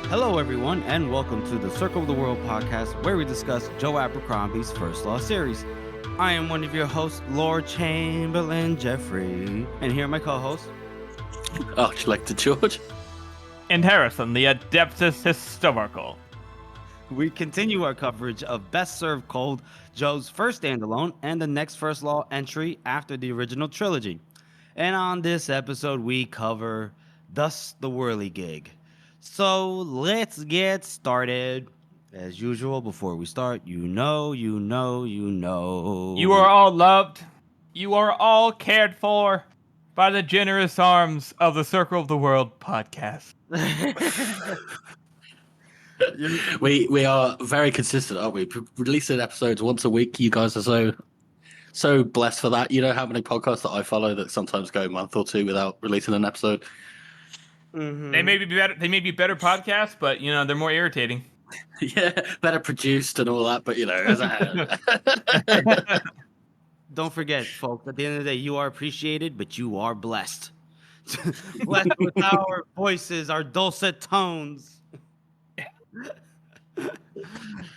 Hello, everyone, and welcome to the Circle of the World podcast, where we discuss Joe Abercrombie's First Law series. I am one of your hosts, Lord Chamberlain Jeffrey, and here are my co-hosts. Archlector George. And Harrison, the Adeptus Historical. We continue our coverage of Best Served Cold, Joe's first standalone, and the next First Law entry after the original trilogy. And on this episode, we cover Thus The Whirligig. So let's get started. As usual, before we start, you know. You are all loved. You are all cared for by the generous arms of the Circle of the World podcast. We are very consistent, aren't we? Releasing episodes once a week. You guys are so blessed for that. You know how many podcasts that I follow that sometimes go a month or two without releasing an episode? Mm-hmm. They may be better podcasts, but they're more irritating. Yeah, better produced and all that, but Don't forget, folks, at the end of the day, you are appreciated, but you are blessed. Blessed with our voices, our dulcet tones.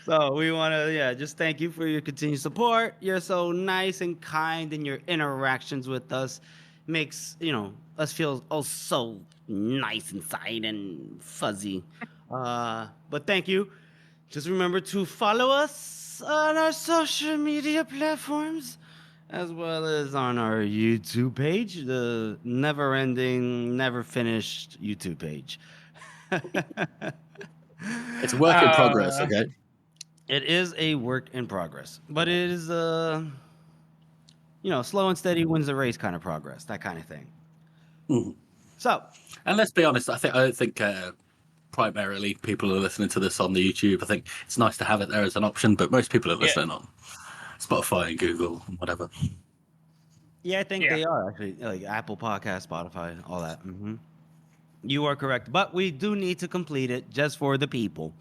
So we want to, just thank you for your continued support. You're so nice and kind, and your interactions with us makes, us feel so nice inside and fuzzy. But thank you. Just remember to follow us on our social media platforms, as well as on our YouTube page, the never-ending, never-finished YouTube page. It's a work in progress, okay? It is a work in progress, but it is slow and steady wins the race kind of progress, that kind of thing. Mm. So, and let's be honest, I don't think primarily people are listening to this on the YouTube. I think it's nice to have it there as an option, but most people are listening on Spotify and Google and whatever. Yeah, I think they are actually, like Apple Podcast, Spotify, all that. Mm-hmm. You are correct, but we do need to complete it just for the people.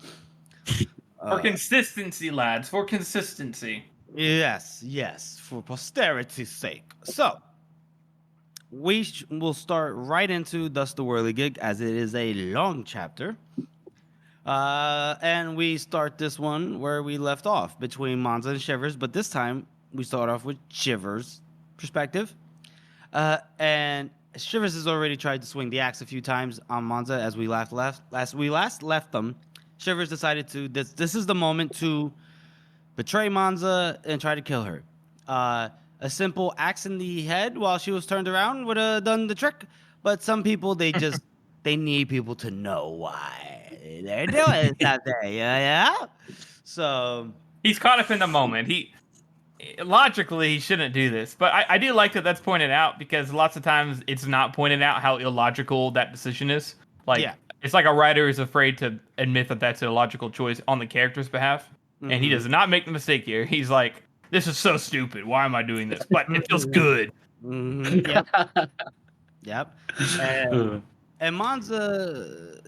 For consistency, lads, for consistency. Yes, for posterity's sake. So, we will start right into Thus The Whirligig, as it is a long chapter. And we start this one where we left off, between Monza and Shivers, but this time we start off with Shivers' perspective. And Shivers has already tried to swing the axe a few times on Monza as we last left them. Shivers decided to this is the moment to betray Monza and try to kill her. A simple axe in the head while she was turned around would have done the trick, but some people they need people to know why they're doing something. Yeah. So he's caught up in the moment. Logically, he shouldn't do this, but I do like that that's pointed out, because lots of times it's not pointed out how illogical that decision is. It's like a writer is afraid to admit that that's an illogical choice on the character's behalf, and he does not make the mistake here. He's like, this is so stupid. Why am I doing this? But it feels good. Mm-hmm. Yep. And Monza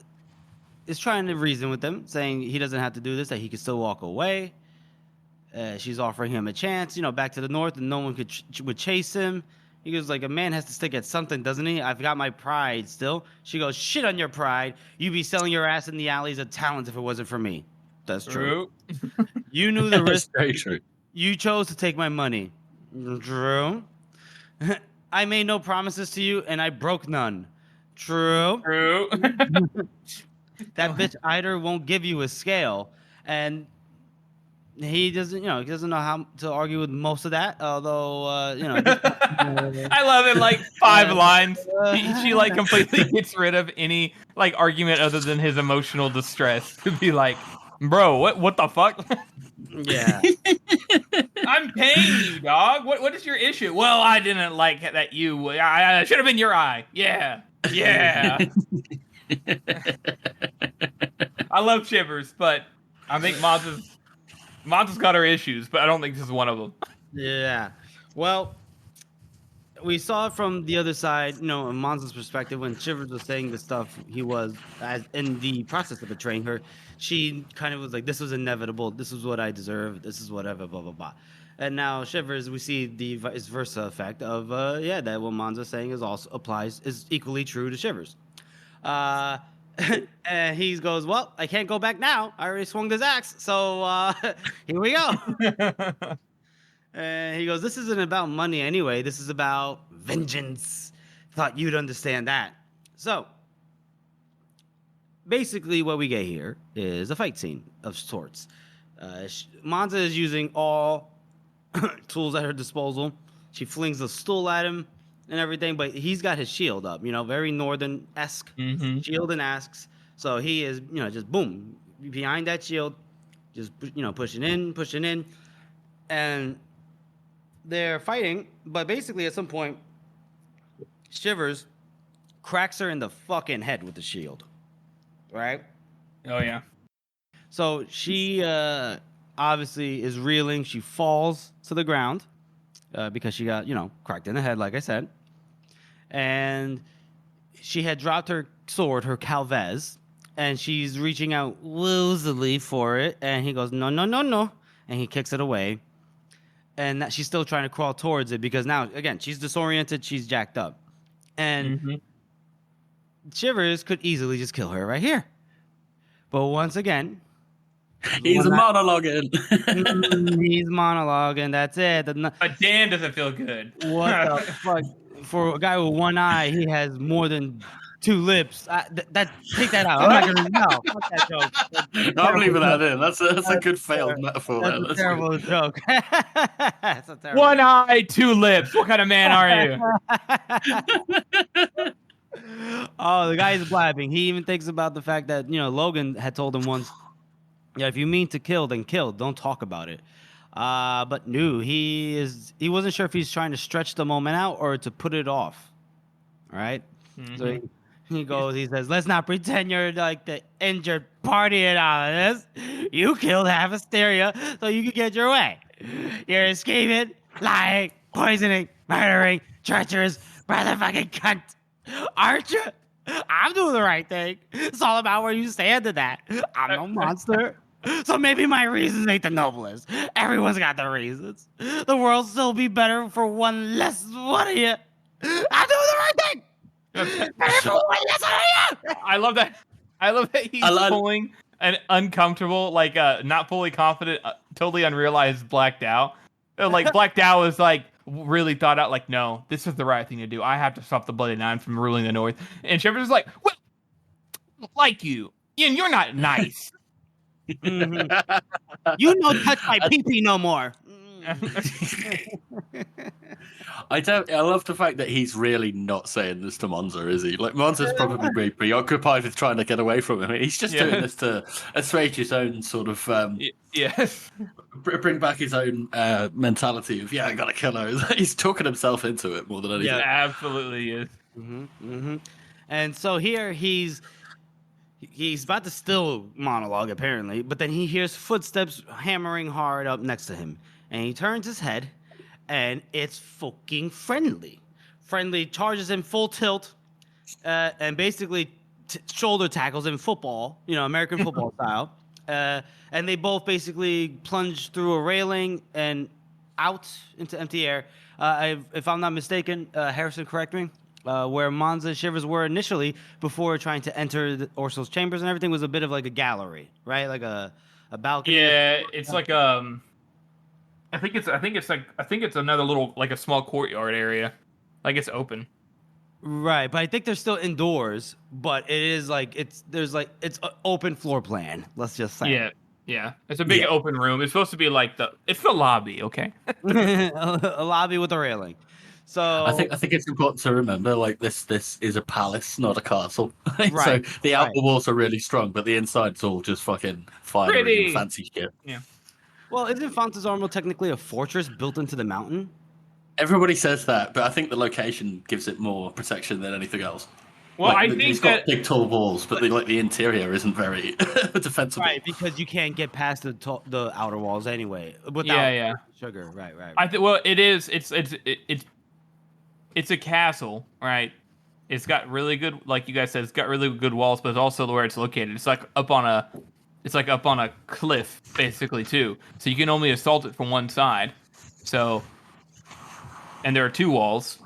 is trying to reason with him, saying he doesn't have to do this, that he can still walk away. She's offering him a chance, back to the north, and no one would chase him. He goes, like, a man has to stick at something, doesn't he? I've got my pride still. She goes, shit on your pride. You'd be selling your ass in the alleys of talent if it wasn't for me. That's true. You knew the risk. That's very true. You chose to take my money. True. I made no promises to you, and I broke none. True. That bitch Eider won't give you a scale, and he doesn't know how to argue with most of that. Although, I love it. Like 5 lines, she like completely gets rid of any like argument other than his emotional distress to be like, bro, what the fuck? Yeah. I'm paying you, dog. What is your issue? Well, I didn't like that I should have been your eye. Yeah. I love Shivers, but I think Monza's got her issues, but I don't think this is one of them. Yeah. Well, we saw it from the other side, in Monza's perspective, when Shivers was saying the stuff he was in the process of betraying her. She kind of was like, this was inevitable. This is what I deserve. This is whatever, blah, blah, blah. And now Shivers, we see the vice versa effect of, that what Monza's saying is equally true to Shivers. And he goes, well, I can't go back now. I already swung this axe. So here we go. And he goes, this isn't about money anyway. This is about vengeance. Thought you'd understand that. So basically what we get here is a fight scene of sorts. Monza is using all tools at her disposal. She flings the stool at him and everything, but he's got his shield up, very northern-esque shield and asks. So he is, just boom, behind that shield, just, pushing in. And they're fighting, but basically at some point, Shivers cracks her in the fucking head with the shield. Right? Oh, yeah. So she obviously is reeling. She falls to the ground because she got, cracked in the head, like I said. And she had dropped her sword, her Calvez, and she's reaching out woozily for it. And he goes, no, no, no, no. And he kicks it away. And she's still trying to crawl towards it because now, again, she's disoriented. She's jacked up. And Shivers could easily just kill her right here. But once again... He's monologuing. He's monologuing. That's it. But Dan doesn't feel good. What the fuck? For a guy with one eye, he has more than 2 lips. Take that out. I'm not gonna know. Fuck that joke. I'm leaving that in. That's a good failed metaphor. That's a terrible joke. That's a terrible 1 eye, 2 lips. What kind of man are you? Oh, the guy is blabbing. He even thinks about the fact that Logan had told him once, yeah, if you mean to kill, then kill. Don't talk about it. But no, he wasn't sure if he's trying to stretch the moment out or to put it off. All right? So he says, let's not pretend you're like the injured party in all of this. You killed half Asteria so you could get your way. You're escaping, lying, poisoning, murdering, treacherous, motherfucking cunt. Aren't you? I'm doing the right thing. It's all about where you stand in that. I'm no monster. So maybe my reasons ain't the noblest. Everyone's got their reasons. The world still be better for one less one of you. I'm doing the right thing. I love that. I love that he's pulling an uncomfortable, like not fully confident, totally unrealized Black Dow. Like Black Dow is like really thought out. Like, no, this is the right thing to do. I have to stop the Bloody Nine from ruling the North. And Shepard's like, well, like you, and you're not nice. You don't touch my pee-pee no more. I love the fact that he's really not saying this to Monza, is he? Like, Monza's probably very preoccupied with trying to get away from him. He's just doing this to assuage his own sort of bring back his own mentality of I gotta kill her. He's talking himself into it more than anything. Yeah, absolutely is. And so here he's about to still monologue apparently, but then he hears footsteps hammering hard up next to him, and he turns his head. And it's fucking Friendly. Friendly charges him full tilt and basically shoulder tackles in football, American football style. And they both basically plunge through a railing and out into empty air. If I'm not mistaken, Harrison, correct me, where Monza and Shivers were initially before trying to enter Orso's chambers and everything was a bit of like a gallery, right? Like a balcony. Yeah, it's like I think it's another little, like a small courtyard area. Like it's open. Right, but I think they're still indoors, but it is like it's an open floor plan. Let's just say. Yeah. It's a big open room. It's supposed to be like it's the lobby, okay? A lobby with a railing. So I think it's important to remember, like this is a palace, not a castle. Right. So the outer walls are really strong, but the inside's all just fucking finery and fancy shit. Yeah. Well, isn't Fontesarmo technically a fortress built into the mountain? Everybody says that, but I think the location gives it more protection than anything else. Well, I think it's got big tall walls, but the interior isn't very defensible. Right, because you can't get past the outer walls anyway without sugar. Right. It is. It's a castle, right? It's got really good, like you guys said, it's got really good walls, but it's also where it's located. It's like up on a cliff, basically, too. So you can only assault it from one side. So, and there are 2 walls,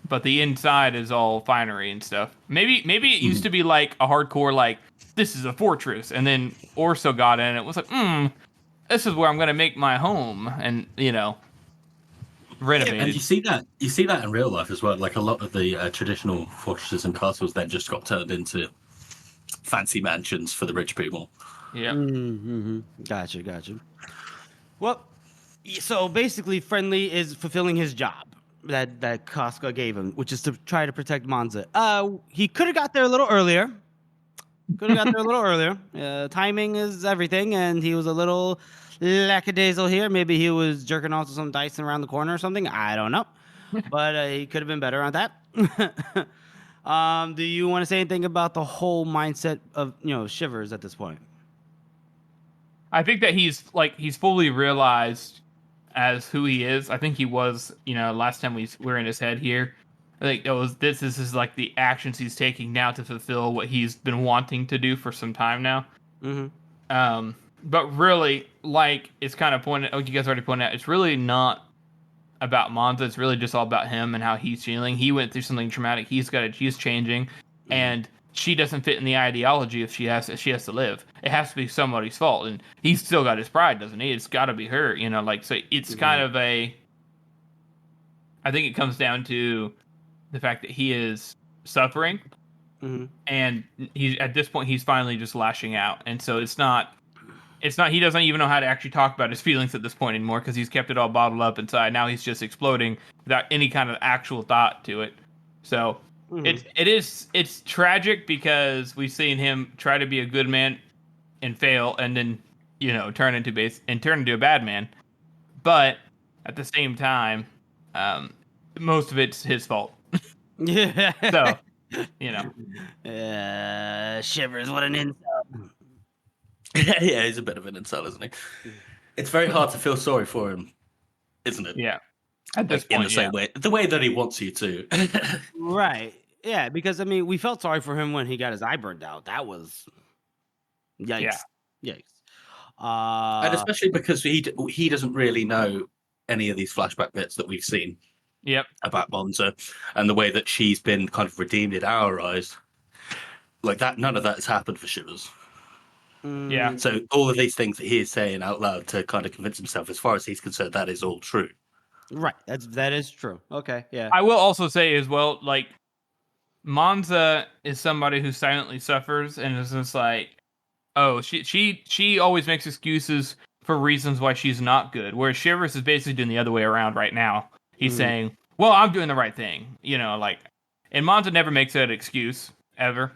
but the inside is all finery and stuff. Maybe it used to be like a hardcore like this is a fortress, and then Orso got in and it was like, this is where I'm gonna make my home, and renovated. And you see that in real life as well. Like a lot of the traditional fortresses and castles then just got turned into fancy mansions for the rich people. Yeah. Mm-hmm. Gotcha. Well, so basically, Friendly is fulfilling his job that Casca gave him, which is to try to protect Monza. He could have got there a little earlier. Timing is everything, and he was a little lackadaisical here. Maybe he was jerking off to some Dyson around the corner or something. I don't know, but he could have been better on that. Do you want to say anything about the whole mindset of Shivers at this point? I think that he's fully realized as who he is. I think he was, last time we were in his head here. I think this is like the actions he's taking now to fulfill what he's been wanting to do for some time now. Mm-hmm. But really, like it's kind of pointed, like you guys already pointed out, it's really not about Monza. It's really just all about him and how he's feeling. He went through something traumatic. He's changing, and she doesn't fit in the ideology if she has to live. It has to be somebody's fault, and he's still got his pride, doesn't he? It's got to be her, so it's kind of I think it comes down to the fact that he is suffering, and at this point he's finally just lashing out, and so it's not he doesn't even know how to actually talk about his feelings at this point anymore because he's kept it all bottled up inside. Now he's just exploding without any kind of actual thought to it. So it's tragic because we've seen him try to be a good man and fail, and then turn into a bad man. But at the same time, most of it's his fault. Yeah. So Shivers, what an insult. Yeah, he's a bit of an insult, isn't he? It's very hard to feel sorry for him, isn't it? Yeah. At this point, in the same way, the way that he wants you to. Right. Yeah, because we felt sorry for him when he got his eye burned out. That was yikes. Yeah. Yikes. And especially because he doesn't really know any of these flashback bits that we've seen. Yep. About Monza and the way that she's been kind of redeemed in our eyes. Like that, none of that has happened for Shivers. Yeah. So all of these things that he is saying out loud to kind of convince himself, as far as he's concerned, that is all true. Right. That is true. Okay. Yeah. I will also say as well, like Monza is somebody who silently suffers and is just like, oh, she always makes excuses for reasons why she's not good. Whereas Shivers is basically doing the other way around right now. He's saying, well, I'm doing the right thing. And Monza never makes that excuse ever.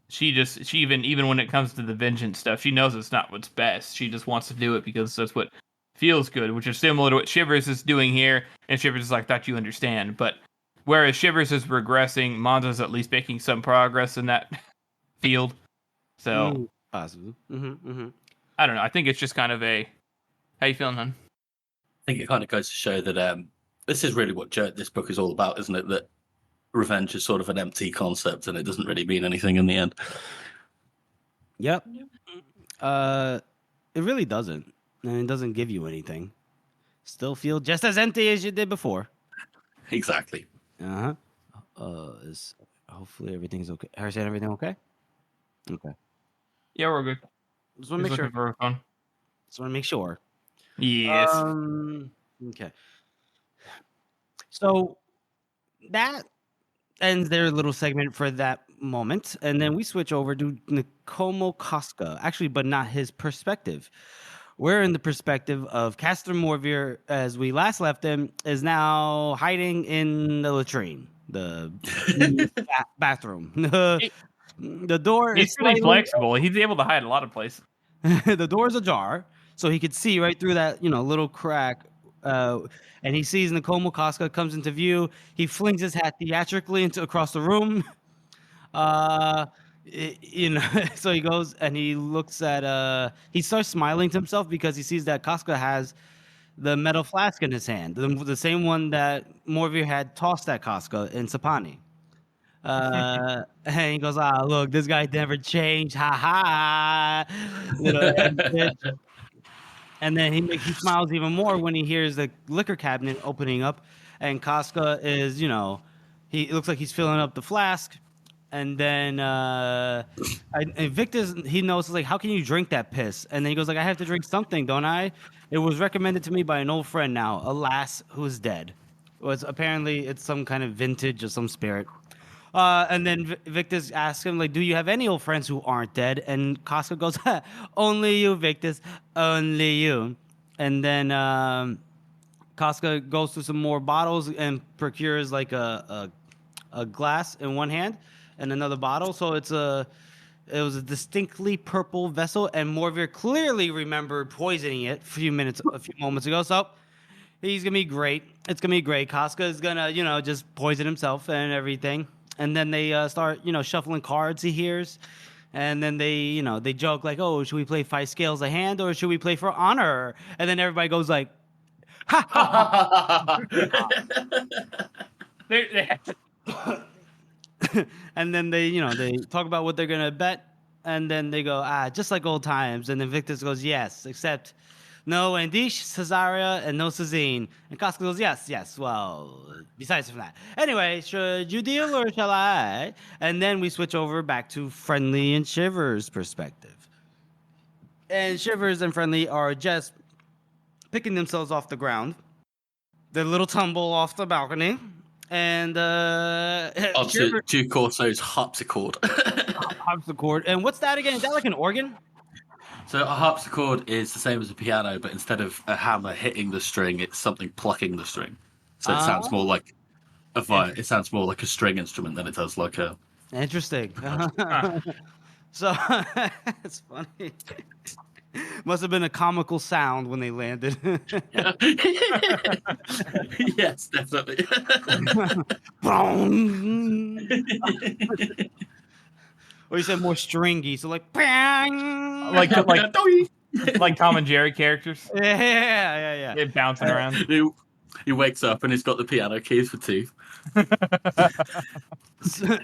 She even when it comes to the vengeance stuff, she knows it's not what's best. She just wants to do it because that's what feels good, which is similar to what Shivers is doing here. And Shivers is like, thought you understand. But whereas Shivers is regressing, Monza's at least making some progress in that field. So possibly. I don't know. I think it's just kind of how you feeling, hon? I think it kind of goes to show that this is really what this book is all about, isn't it? That revenge is sort of an empty concept and it doesn't really mean anything in the end. Yep. It really doesn't. And it doesn't give you anything. Still feel just as empty as you did before. Exactly. Hopefully everything's okay. Are you saying everything okay? Okay. Yeah, we're good. Just want to make sure. For fun. Just want to make sure. Yes. Okay. So that ends their little segment for that moment, and then we switch over to Nicomo Casca. Actually, but not his perspective. We're in the perspective of Castor Morvier, as we last left him, is now hiding in the latrine, the bathroom. The door is pretty flexible. He's able to hide a lot of places. The door's ajar, so he could see right through that, little crack. And he sees Nicomo Casca comes into view. He flings his hat theatrically across the room. So he goes and he looks at. He starts smiling to himself because he sees that Casca has the metal flask in his hand, the same one that Morvier had tossed at Casca in Sapani. And he goes, look, this guy never changed. Ha ha. And then he smiles even more when he hears the liquor cabinet opening up. and Casca is, it looks like he's filling up the flask. And then and Victor's, he knows, like, how can you drink that piss? And then he goes, like, I have to drink something, don't I? It was recommended to me by an old friend now, a lass who is dead. Apparently it's some kind of vintage or some spirit. And then Victus asks him, like, do you have any old friends who aren't dead? And Casca goes, only you, Victus, only you. And then Casca goes to some more bottles and procures, like, a glass in one hand and another bottle. So it was a distinctly purple vessel, and Morvir clearly remembered poisoning it a few moments ago. So he's gonna be great. It's gonna be great. Casca is gonna, just poison himself and everything. And then they start, shuffling cards he hears. And then they joke like, oh, should we play 5 scales a hand or should we play for honor? And then everybody goes like, ha ha. And then they talk about what they're gonna bet, and then they go, just like old times. And then Victus goes, yes, except no Andish, Cesaria, and no Cezine. And Casca goes, yes. Well, besides from that, anyway, should you deal or shall I? And then we switch over back to Friendly and Shivers' perspective. And Shivers and Friendly are just picking themselves off the ground. Their little tumble off the balcony. And onto Duke Corso's harpsichord. Harpsichord. And what's that again? Is that like an organ? So a harpsichord is the same as a piano, but instead of a hammer hitting the string, it's something plucking the string. So it sounds more like it sounds more like a string instrument than it does like a. Interesting. So it's funny. Must have been a comical sound when they landed. Yes, definitely. Or you said more stringy, so like bang! like Tom and Jerry characters. Yeah. They're bouncing around. He wakes up and he's got the piano keys for teeth.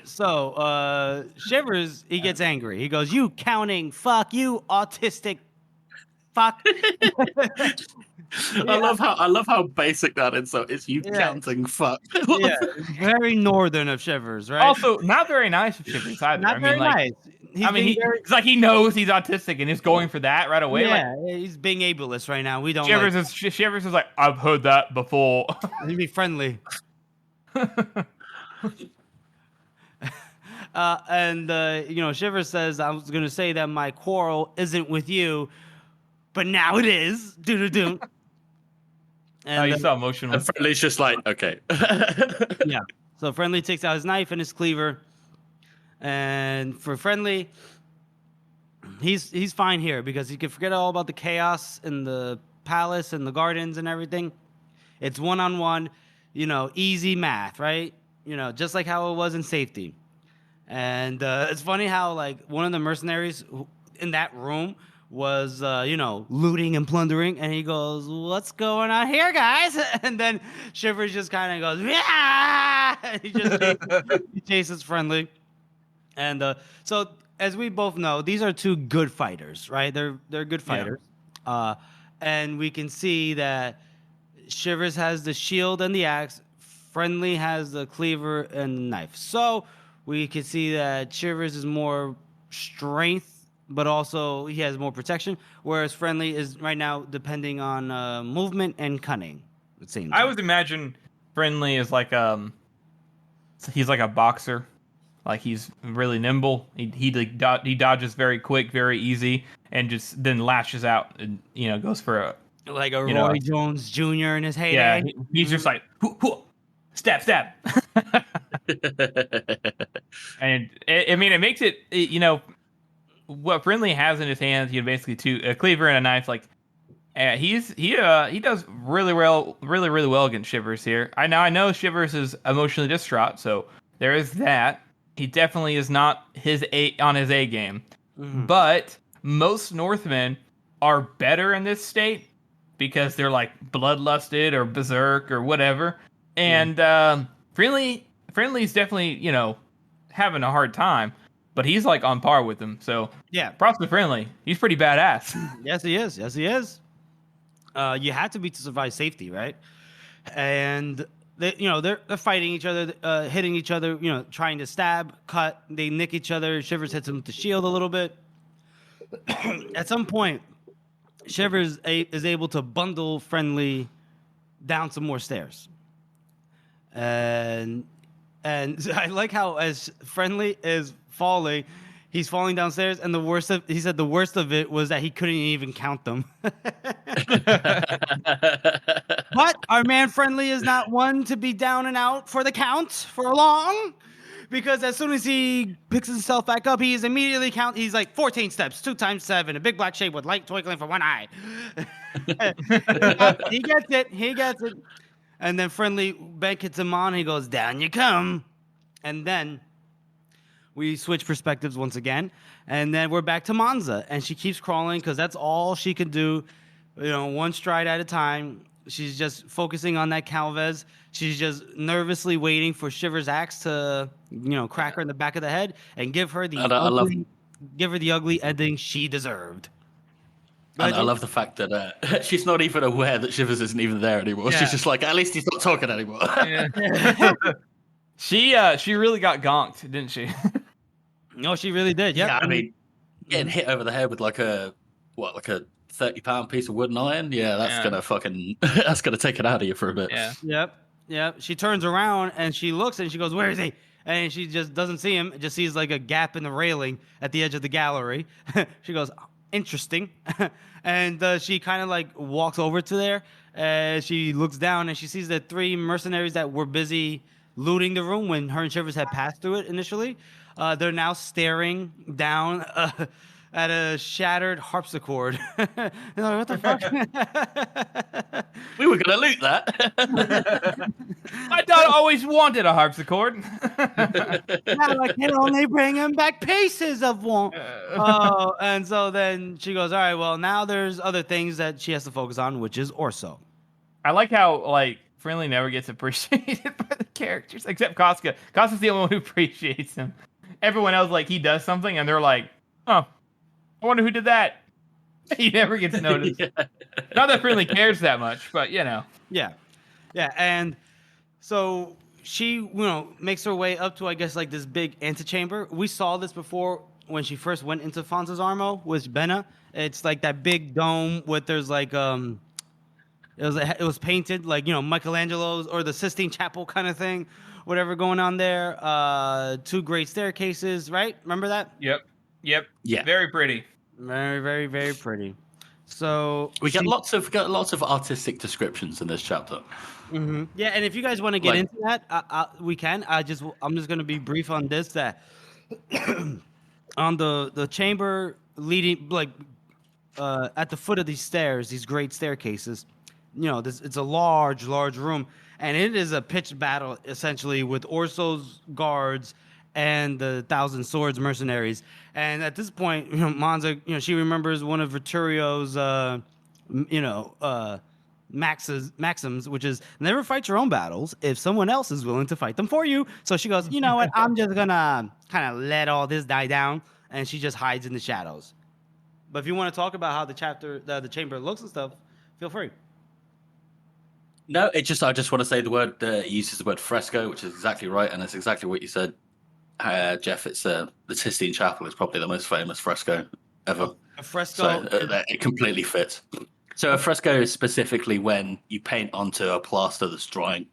So Shivers, he gets angry. He goes, "You counting? Fuck you, autistic." Fuck. I love how basic that insult is. You counting fuck. Yeah, very northern of Shivers, right? Also, not very nice of Shivers either. Not very nice. It's like he knows he's autistic and he's going for that right away. Yeah, he's being ableist right now. We don't. Shivers is like, I've heard that before. He'd be friendly. Shivers says, I was going to say that my quarrel isn't with you, but now it is. Do. And he's so emotional. And Friendly's just like, okay. Yeah. So Friendly takes out his knife and his cleaver. And for Friendly, he's fine here because he can forget all about the chaos in the palace and the gardens and everything. It's one-on-one, easy math, right? Just like how it was in Safety. And it's funny how, like, one of the mercenaries in that room was, looting and plundering. And he goes, what's going on here, guys? And then Shivers just kind of goes, yeah! And he chases Friendly. And so, as we both know, these are two good fighters, right? They're good fighters. Yeah. And we can see that Shivers has the shield and the axe. Friendly has the cleaver and the knife. So we can see that Shivers is more strength, but also he has more protection, whereas Friendly is right now depending on movement and cunning, it seems. I always imagine Friendly is like he's like a boxer. Like, he's really nimble. He dodges very quick, very easy, and just then lashes out and goes for a Roy Jones Jr. in his heyday. Yeah, he's just like stab. And it makes it what Friendly has in his hands. Basically a cleaver and a knife. Like, he does really well against Shivers here. I know Shivers is emotionally distraught, so there is that. He definitely is not on his A game. Mm-hmm. But most Northmen are better in this state because they're like bloodlusted or berserk or whatever. And Friendly's definitely, having a hard time, but he's like on par with them. So yeah, props to Friendly. He's pretty badass. Yes, he is. You have to be to survive Safety, right? And they're fighting each other, hitting each other, trying to stab, cut. They nick each other. Shivers hits him with the shield a little bit. At some point, Shivers is able to bundle Friendly down some more stairs. And I like how as Friendly is falling, he's falling downstairs, and he said the worst of it was that he couldn't even count them. But our man Friendly is not one to be down and out for the count for long, because as soon as he picks himself back up, he is immediately he's like 14 steps, 2 times 7, a big black shape with light twinkling from one eye. He gets it. And then Friendly bank hits him on. He goes, down you come. And then we switch perspectives once again. And then we're back to Monza. And she keeps crawling because that's all she can do, one stride at a time. She's just focusing on that Calvez. She's just nervously waiting for Shivers' axe to, crack her in the back of the head and give her the ugly ending she deserved. And I love the fact that she's not even aware that Shivers isn't even there anymore. Yeah. She's just like, at least he's not talking anymore. Yeah. She really got gonked, didn't she? No, she really did. Yep. Yeah, I mean, getting hit over the head with like a 30-pound piece of wooden iron. Yeah, that's gonna take it out of you for a bit. Yeah. Yep. She turns around and she looks and she goes, "Where is he?" And she just doesn't see him. Just sees like a gap in the railing at the edge of the gallery. She goes, "Interesting." And she kind of like walks over to there. And she looks down and she sees the 3 mercenaries that were busy looting the room when her and Shivers had passed through it initially. They're now staring down at a shattered harpsichord. Like, what the fuck? We were going to loot that. My daughter always wanted a harpsichord. Now I can only bring him back pieces of one. And so then she goes, all right, well, now there's other things that she has to focus on, which is Orso. I like how, Friendly never gets appreciated by the characters, except Casca. Casca's the only one who appreciates him. Everyone else, he does something, and they're like, oh, I wonder who did that. He never gets noticed. Yeah. Not that Friendly cares that much, but, Yeah. Yeah, and so she, makes her way up to, I guess, this big antechamber. We saw this before when she first went into Fonza's Armo with Benna. It's like that big dome with there's it was painted like Michelangelo's or the Sistine Chapel kind of thing, whatever going on there. 2 great staircases, right? Remember that? Yep. Yeah. Very pretty. Very, very, very pretty. So we got lots of artistic descriptions in this chapter. Mm-hmm. Yeah, and if you guys want to get into that, we can. I'm just going to be brief on this. That on the chamber leading at the foot of these stairs, these great staircases. It's a large room, and it is a pitched battle essentially with Orso's guards and the 1,000 Swords mercenaries. And at this point, Monza, she remembers one of Vittorio's, maxims, which is never fight your own battles if someone else is willing to fight them for you. So she goes, you know what? I'm just gonna kind of let all this die down, and she just hides in the shadows. But if you want to talk about how the chamber looks and stuff, feel free. No, I just want to say the word, it uses the word fresco, which is exactly right, and it's exactly what you said, Jeff. It's the Sistine Chapel is probably the most famous fresco ever. A fresco? So it completely fits. So a fresco is specifically when you paint onto a plaster that's drying.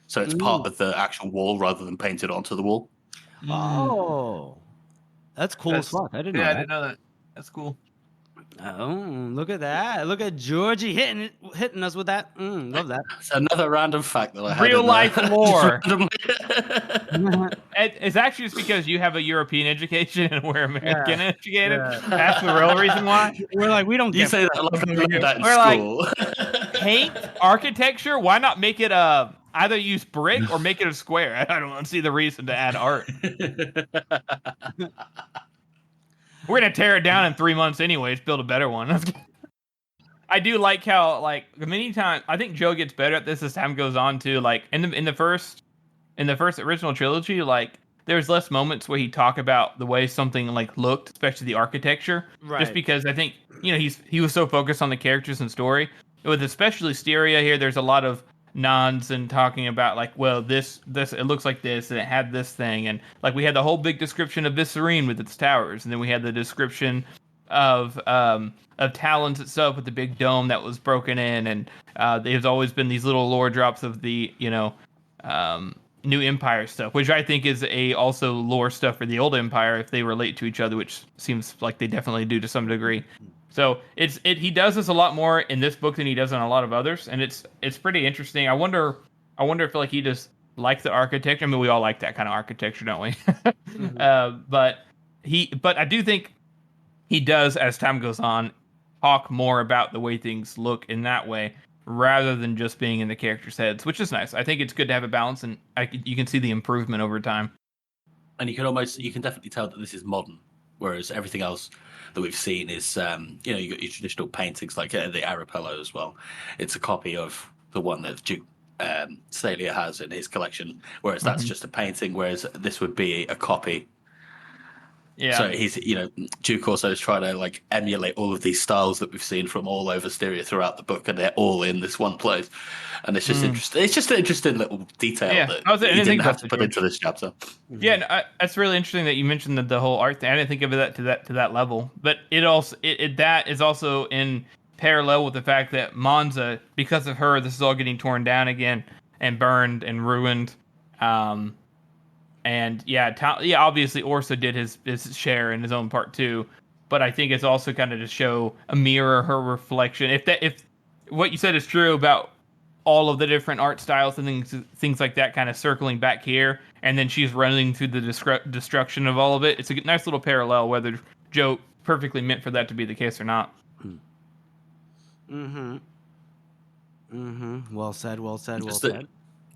So it's part of the actual wall rather than painted onto the wall. Oh. That's cool as fuck. I didn't know that. I didn't know that. That's cool. Oh, look at that. Look at Georgie hitting us with that. Love that. It's another random fact that I had. Real life lore. It's actually just because you have a European education and we're American educated. Yeah. That's the real reason why. We're like, we don't You say that like I learned that in school. Paint, architecture, why not make it either use brick or make it a square? I don't see the reason to add art. We're going to tear it down in 3 months anyways, build a better one. I do like how, many times, I think Joe gets better at this as time goes on, too. In the first original trilogy, there's less moments where he talk about the way something, looked, especially the architecture. Right. Just because I think, he was so focused on the characters and story. With especially Styria here, there's a lot of nods and talking about like, well, this it looks like this and it had this thing, and like we had the whole big description of Visserine with its towers, and then we had the description of Talons itself with the big dome that was broken in, and there's always been these little lore drops of the New Empire stuff, which I think is also lore stuff for the Old Empire if they relate to each other, which seems like they definitely do to some degree. So he does this a lot more in this book than he does in a lot of others, and it's pretty interesting. I wonder if like he just likes the architecture. I mean, we all like that kind of architecture, don't we? Mm-hmm. But I do think he does, as time goes on, talk more about the way things look in that way, rather than just being in the characters' heads, which is nice. I think it's good to have a balance, and you can see the improvement over time. And you can definitely tell that this is modern, whereas everything else that we've seen is, you got your traditional paintings like the Arapello as well. It's a copy of the one that Duke Salier has in his collection, whereas that's just a painting, whereas this would be a copy. Yeah. So he's, Duke also is trying to like emulate all of these styles that we've seen from all over Styria throughout the book, and they're all in this one place. And it's just interesting. It's just an interesting little detail that he didn't have to put into this chapter. Yeah, no, it's really interesting that you mentioned the whole art thing. I didn't think of it to that level, but it also that is also in parallel with the fact that Monza, because of her, this is all getting torn down again and burned and ruined. And obviously Orso did his share in his own part too, but I think it's also kind of to show a mirror, her reflection. If what you said is true about all of the different art styles and things like that, kind of circling back here, and then she's running through the destruction of all of it. It's a nice little parallel, whether Joe perfectly meant for that to be the case or not. Well said.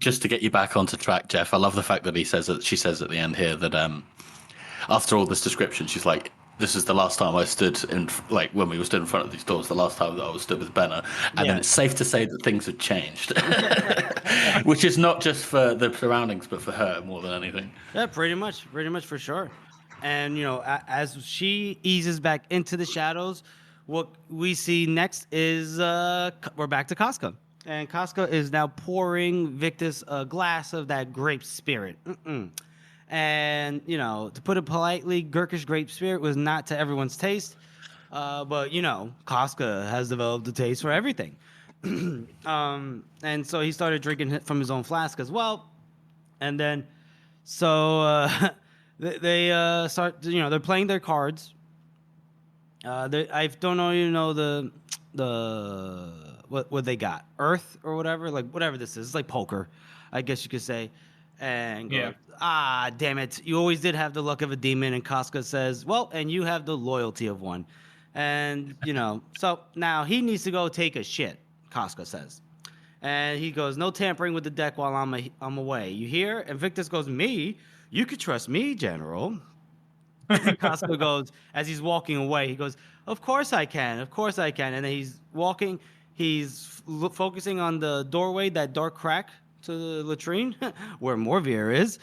Just to get you back onto track, Jeff, I love the fact that she says at the end here that after all this description, she's like, this is the last time I stood in, like when we were stood in front of these doors, the last time that I was stood with Benna. And then it's safe to say that things have changed, which is not just for the surroundings, but for her more than anything. Yeah, pretty much for sure. And, as she eases back into the shadows, what we see next is we're back to Casca. And Casca is now pouring Victus a glass of that grape spirit. And, to put it politely, Gurkish grape spirit was not to everyone's taste. But, Casca has developed a taste for everything. And so he started drinking from his own flask as well. And then, so they start, they're playing their cards. I don't know, what they got, Earth or whatever, like whatever this is. It's like poker, I guess you could say. And damn it, you always did have the luck of a demon. And Casca says, well, and you have the loyalty of one. And so now he needs to go take a shit, Casca says. And he goes, no tampering with the deck while I'm away, you hear? And Victus goes, me? You could trust me, General. And Casca goes, as he's walking away, he goes, of course I can. And then he's walking. He's focusing on the doorway, that dark crack to the latrine, where Morvier is.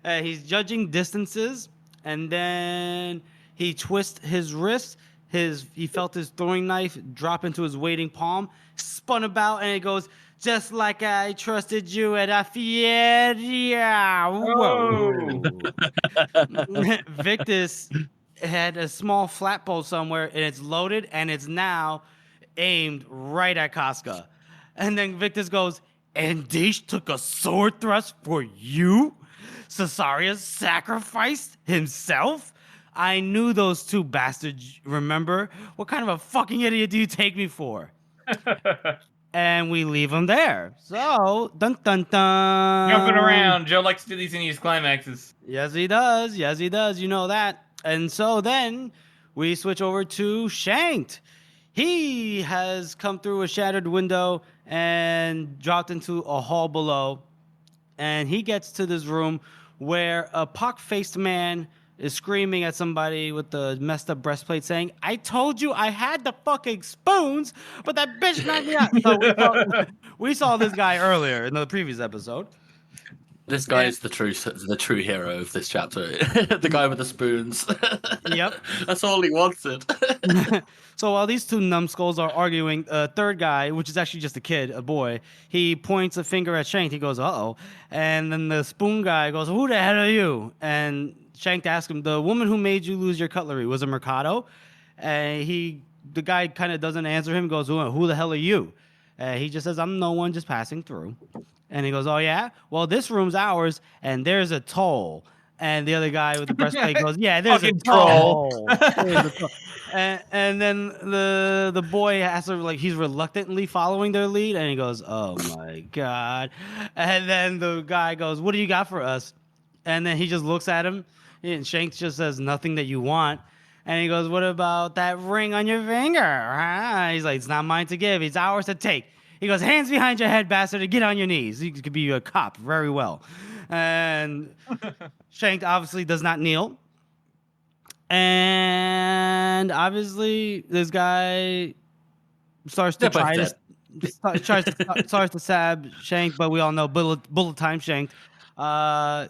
He's judging distances, and then he twists his wrist. He felt his throwing knife drop into his waiting palm, spun about, and it goes, just like I trusted you at Afieria. Whoa. Victus had a small flat bow somewhere, and it's loaded, and it's now aimed right at Casca. And then Victus goes, and Dish took a sword thrust for you? Caesarius sacrificed himself? I knew those two bastards, remember? What kind of a fucking idiot do you take me for? And we leave him there. So, dun dun dun. Jumping around. Joe likes to do these in these climaxes. Yes, he does. You know that. And so then we switch over to Shanked. He has come through a shattered window and dropped into a hall below. And he gets to this room where a pock-faced man is screaming at somebody with the messed up breastplate saying, I told you I had the fucking spoons, but that bitch knocked me out. So we saw this guy earlier in the previous episode. This guy is the true hero of this chapter. The guy with the spoons. Yep. That's all he wanted. So while these two numbskulls are arguing, a third guy, which is actually just a kid, a boy, he points a finger at Shank. He goes, "Uh-oh." And then the spoon guy goes, "Who the hell are you?" And Shank asks him, "The woman who made you lose your cutlery was a Mercado?" And the guy kind of doesn't answer him, goes, "Who the hell are you?" He just says, "I'm no one, just passing through." And he goes, "Oh, yeah? Well, this room's ours, and there's a toll." And the other guy with the breastplate goes, "Yeah, there's a toll." There's a toll. And then the boy has to, like, he's reluctantly following their lead, and he goes, "Oh, my God." And then the guy goes, "What do you got for us?" And then he just looks at him, and Shanks just says, "Nothing that you want." And he goes, "What about that ring on your finger?" Huh? He's like, "It's not mine to give. It's ours to take." He goes, "Hands behind your head, bastard, and get on your knees." He could be a cop very well. And Shank obviously does not kneel. And obviously this guy starts to starts to stab Shank, but we all know bullet time Shank.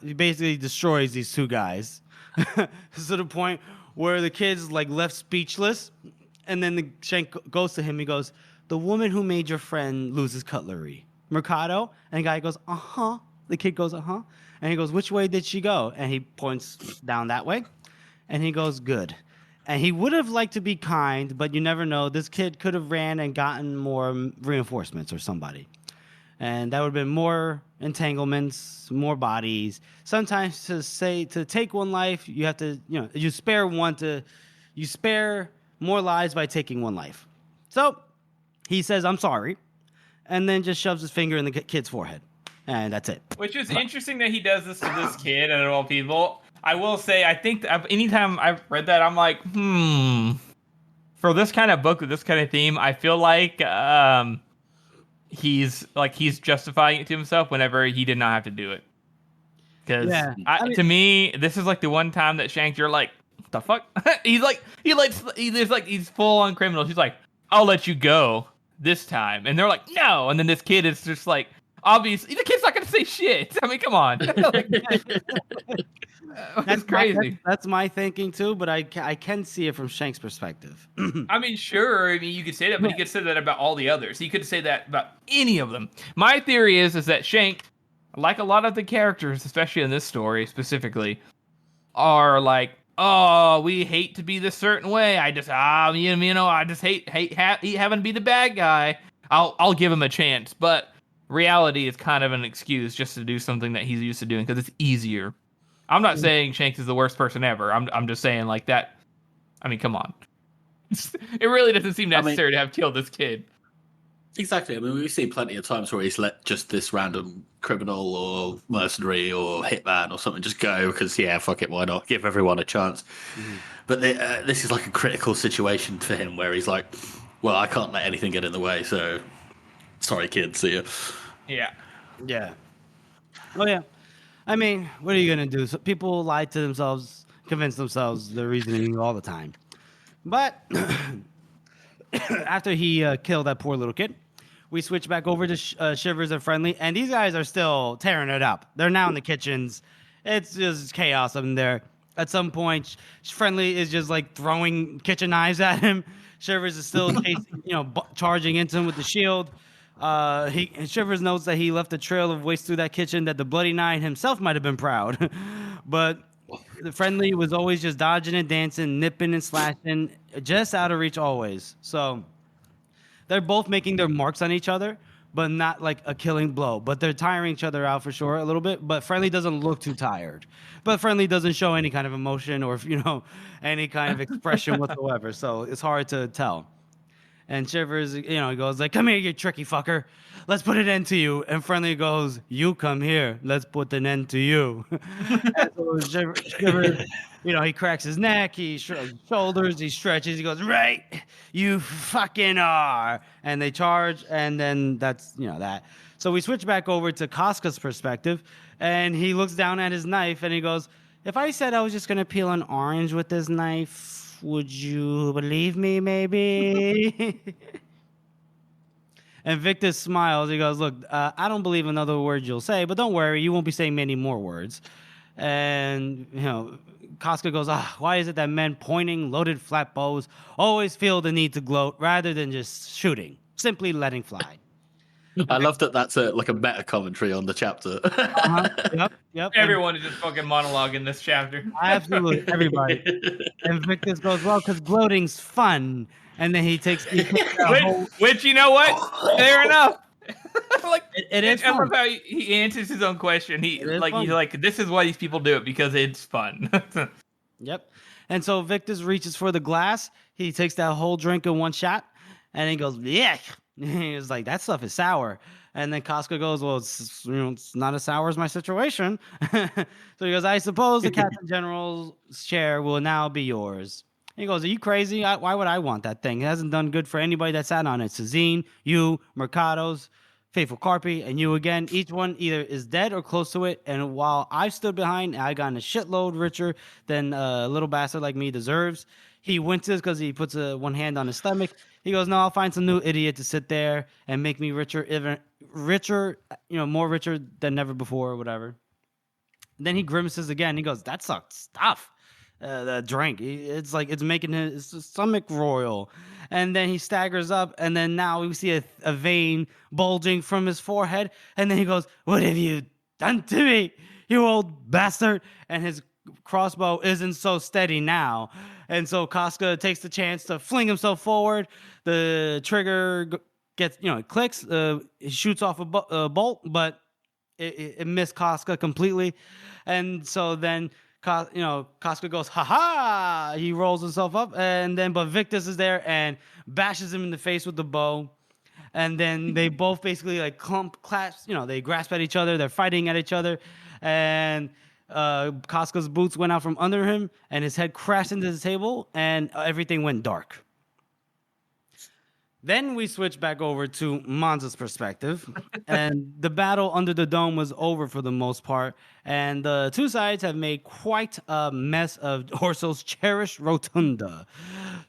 He basically destroys these two guys to the point where the kid's like left speechless, and then the Shank goes to him. He goes, "The woman who made your friend lose his cutlery, Mercado?" And the guy goes, "Uh-huh." The kid goes, "Uh-huh." And he goes, "Which way did she go?" And he points down that way. And he goes, "Good." And he would have liked to be kind, but you never know. This kid could have ran and gotten more reinforcements or somebody. And that would have been more entanglements, more bodies. Sometimes to take one life, you have to, you spare more lives by taking one life. So he says, "I'm sorry," and then just shoves his finger in the kid's forehead. And that's it. Which is interesting that he does this to this kid and all people. I will say, I think anytime I've read that, I'm like, for this kind of book with this kind of theme, I feel like he's justifying it to himself whenever he did not have to do it. Because to me, this is like the one time that Shank, you're like, what the fuck? He's full on criminal. He's like, "I'll let you go this time," and they're like, "No," and then this kid is just like, obviously, the kid's not going to say shit. I mean, come on. That's crazy. That's my thinking too, but I can see it from Shank's perspective. I mean, sure. I mean, you could say that, but you could say that about all the others. He could say that about any of them. My theory is that Shank, like a lot of the characters, especially in this story specifically, are like, "Oh, we hate to be this certain way. I just, I just hate having to be the bad guy. I'll give him a chance." But reality is kind of an excuse just to do something that he's used to doing because it's easier. I'm not saying Shanks is the worst person ever. I'm just saying like that. I mean, come on. It really doesn't seem necessary to have killed this kid. Exactly. I mean, we've seen plenty of times where he's let just this random criminal or mercenary or hitman or something just go because, fuck it, why not? Give everyone a chance. Mm-hmm. But this is like a critical situation for him where he's like, well, I can't let anything get in the way, so sorry, kid, see ya. Yeah. Yeah. Oh, yeah. I mean, what are you going to do? So people lie to themselves, convince themselves their reasoning all the time. But after he killed that poor little kid, we switch back over to Shivers and Friendly, and these guys are still tearing it up. They're now in the kitchens. It's just chaos in there. At some point, Friendly is just like throwing kitchen knives at him. Shivers is still chasing, charging into him with the shield. Shivers notes that he left a trail of waste through that kitchen that the Bloody Nine himself might have been proud. But the Friendly was always just dodging and dancing, nipping and slashing, just out of reach always. So they're both making their marks on each other, but not like a killing blow. But they're tiring each other out for sure a little bit. But Friendly doesn't look too tired. But Friendly doesn't show any kind of emotion or, any kind of expression whatsoever. So it's hard to tell. And Shivers, he goes like, "Come here, you tricky fucker. Let's put an end to you." And Friendly goes, "You come here. Let's put an end to you." And so Shivers, he cracks his neck, he shoulders, he stretches, he goes, "Right, you fucking are." And they charge, and then that's, that. So we switch back over to Casca's perspective, and he looks down at his knife, and he goes, "If I said I was just going to peel an orange with this knife, would you believe me, maybe?" And Victor smiles. He goes, "Look, I don't believe another word you'll say, but don't worry, you won't be saying many more words." And, Casca goes, why is it that men pointing loaded flat bows always feel the need to gloat rather than just shooting, simply letting fly? I love that that's a meta commentary on the chapter. Yep. Everyone is just fucking monologue in this chapter. Absolutely, everybody. And Victus goes, well, because gloating's fun. And then he takes which you know what? Fair enough. It is I fun. love how he answers his own question. He's like, this is why these people do it, because it's fun. Yep. And so Victus reaches for the glass. He takes that whole drink in one shot, and he goes, yeah. He's like, that stuff is sour. And then Casca goes, well, it's not as sour as my situation. So he goes, I suppose the Captain General's chair will now be yours. He goes, are you crazy? Why would I want that thing? It hasn't done good for anybody that sat on it. Cezine, you, Mercados, Faithful Carpi, and you again. Each one either is dead or close to it. And while I stood behind, I got a shitload richer than a little bastard like me deserves. He winces because he puts one hand on his stomach. He goes, no, I'll find some new idiot to sit there and make me richer, even richer, more richer than never before or whatever. And then he grimaces again. He goes, that sucks stuff. The drink, it's like it's making his stomach royal. And then he staggers up, and then now we see a vein bulging from his forehead. And then he goes, what have you done to me, you old bastard? And his crossbow isn't so steady now. And so Casca takes the chance to fling himself forward. The trigger gets, it clicks. He shoots off a bolt, but it missed Casca completely. And so then, Casca goes, ha ha! He rolls himself up, but Victus is there and bashes him in the face with the bow. And then they both basically clasp, they grasp at each other. They're fighting at each other. And Casca's boots went out from under him, and his head crashed into the table, and everything went dark. Then we switch back over to Monza's perspective, and the battle under the dome was over for the most part, and the two sides have made quite a mess of Orso's cherished rotunda.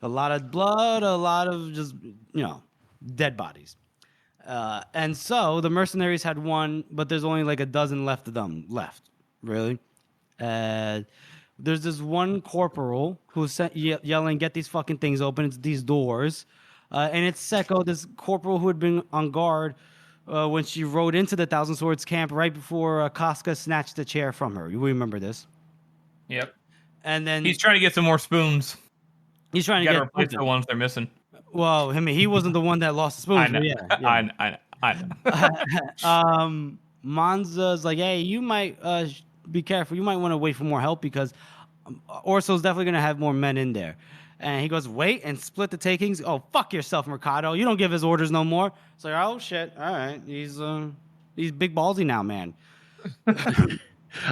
A lot of blood, a lot of just, dead bodies. And so the mercenaries had won, but there's only like a dozen left of them left. Really? There's this one corporal who's yelling, get these fucking things open. It's these doors. And it's Seko, this corporal who had been on guard when she rode into the Thousand Swords camp right before Casca snatched the chair from her. You remember this? Yep. And then he's trying to get some more spoons. He's trying to replace the ones they're missing. Well, I mean, he wasn't the one that lost the spoons. I know. Yeah. I know. Monza's like, hey, you might be careful. You might want to wait for more help because Orso's definitely going to have more men in there. And he goes, wait, and split the takings. Oh, fuck yourself, Mercado. You don't give his orders no more. It's like, oh, shit. All right. He's big ballsy now, man.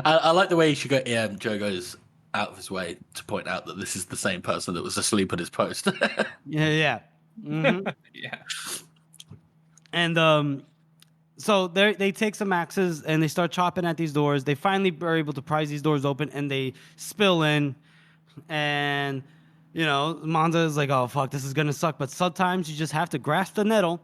I like the way Joe goes out of his way to point out that this is the same person that was asleep at his post. Yeah. Mm-hmm. Yeah. And so they take some axes and they start chopping at these doors. They finally are able to prise these doors open and they spill in. And Monza is like, oh, fuck, this is going to suck. But sometimes you just have to grasp the nettle.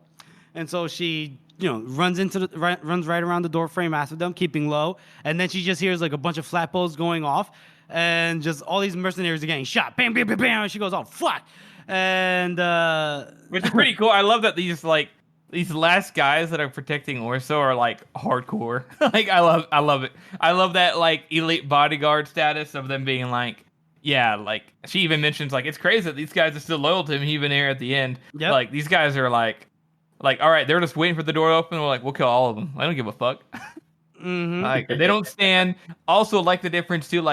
And so she, runs right around the door frame after them, keeping low. And then she just hears like a bunch of flatbows going off. And just all these mercenaries are getting shot. Bam, bam, bam, bam. And she goes, oh, fuck. And which is pretty cool. I love that these last guys that are protecting Orso are hardcore. I love it. I love that elite bodyguard status of them being yeah, she even mentions it's crazy that these guys are still loyal to him even here at the end. Yep. These guys are all right, they're just waiting for the door to open. We're we'll kill all of them. I don't give a fuck. Mm-hmm. They don't stand. Also, the difference too.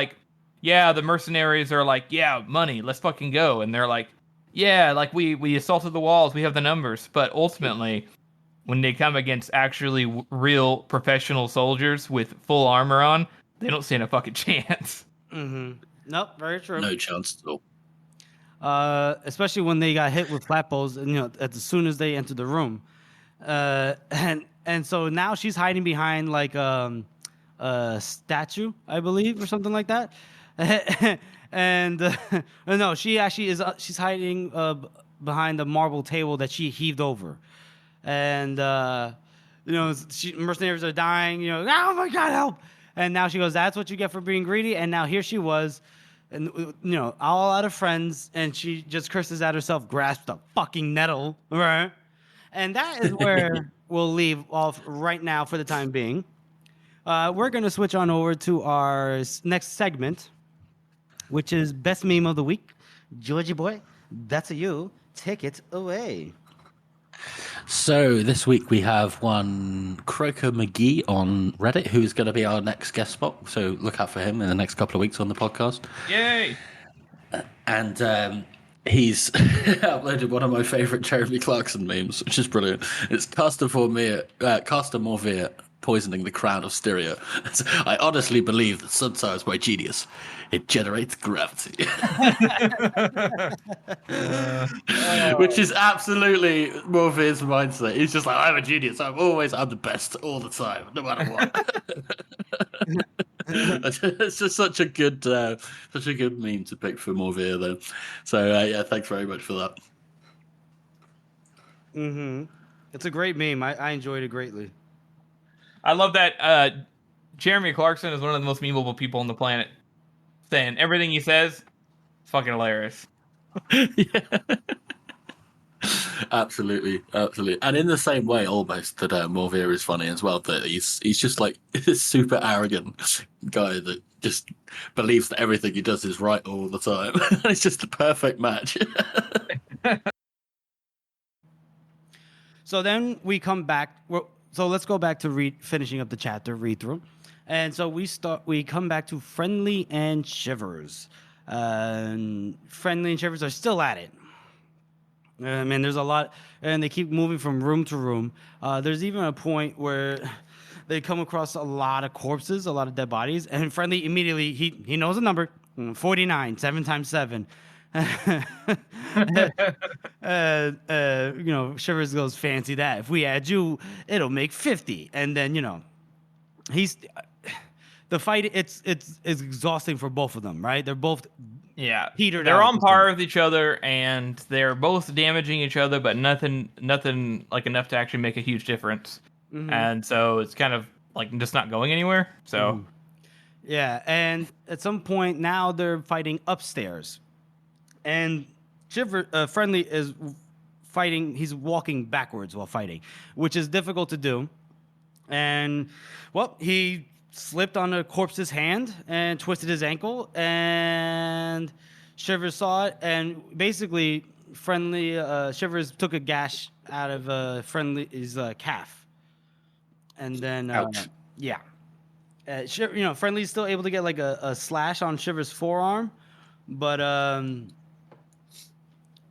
Yeah, the mercenaries are yeah, money. Let's fucking go. And they're yeah, we assaulted the walls. We have the numbers. But ultimately, when they come against actually real professional soldiers with full armor on, they don't stand a fucking chance. Mm-hmm. Nope, very true. No chance at all. Especially when they got hit with flatbows, as soon as they entered the room. And so now she's hiding behind a statue, I believe, or something like that. And no, she actually is. She's hiding behind the marble table that she heaved over. And mercenaries are dying. Oh my God, help! And now she goes, "That's what you get for being greedy." And now here she was, and all out of friends, and she just curses at herself, grasped a fucking nettle, right? And that is where we'll leave off right now for the time being. We're going to switch on over to our next segment, which is Best Meme of the Week. Georgie boy, that's a you. Take it away. So this week we have one Croker McGee on Reddit, who's going to be our next guest spot. So look out for him in the next couple of weeks on the podcast. Yay! And he's uploaded one of my favourite Jeremy Clarkson memes, which is brilliant. It's Castor Morvier poisoning the crown of Styria. I honestly believe that Sunstar is my genius. It generates gravity. Which is absolutely Morvier's mindset. He's just like, I'm a genius. I'm the best all the time, no matter what. It's just such a good meme to pick for Morvier, though. So thanks very much for that. It's a great meme. I enjoyed it greatly. I love that Jeremy Clarkson is one of the most memeable people on the planet. Saying everything he says is fucking hilarious. Yeah. Absolutely. And in the same way, almost, that Morvier is funny as well. That he's just like this super arrogant guy that just believes that everything he does is right all the time. It's just the perfect match. So then we come back. So let's go back to finishing up the chapter read through, and so we come back to Friendly and Shivers. Friendly and Shivers are still at it. I mean, there's a lot, and they keep moving from room to room. There's even a point where they come across a lot of corpses, a lot of dead bodies, and Friendly immediately he knows a number, 49, 7 times 7. Shivers goes, fancy that. If we add you, it'll make 50. And then he's the fight. It's exhausting for both of them, right? They're both petered. They're on par with each other, and they're both damaging each other, but nothing like enough to actually make a huge difference. Mm-hmm. And so it's kind of like just not going anywhere. So yeah, and at some point now they're fighting upstairs. And Friendly is fighting. He's walking backwards while fighting, which is difficult to do. And, well, he slipped on a corpse's hand and twisted his ankle. And Shivers saw it. And basically, Shivers took a gash out of Friendly's calf. And then, yeah. Friendly's still able to get like a slash on Shivers' forearm.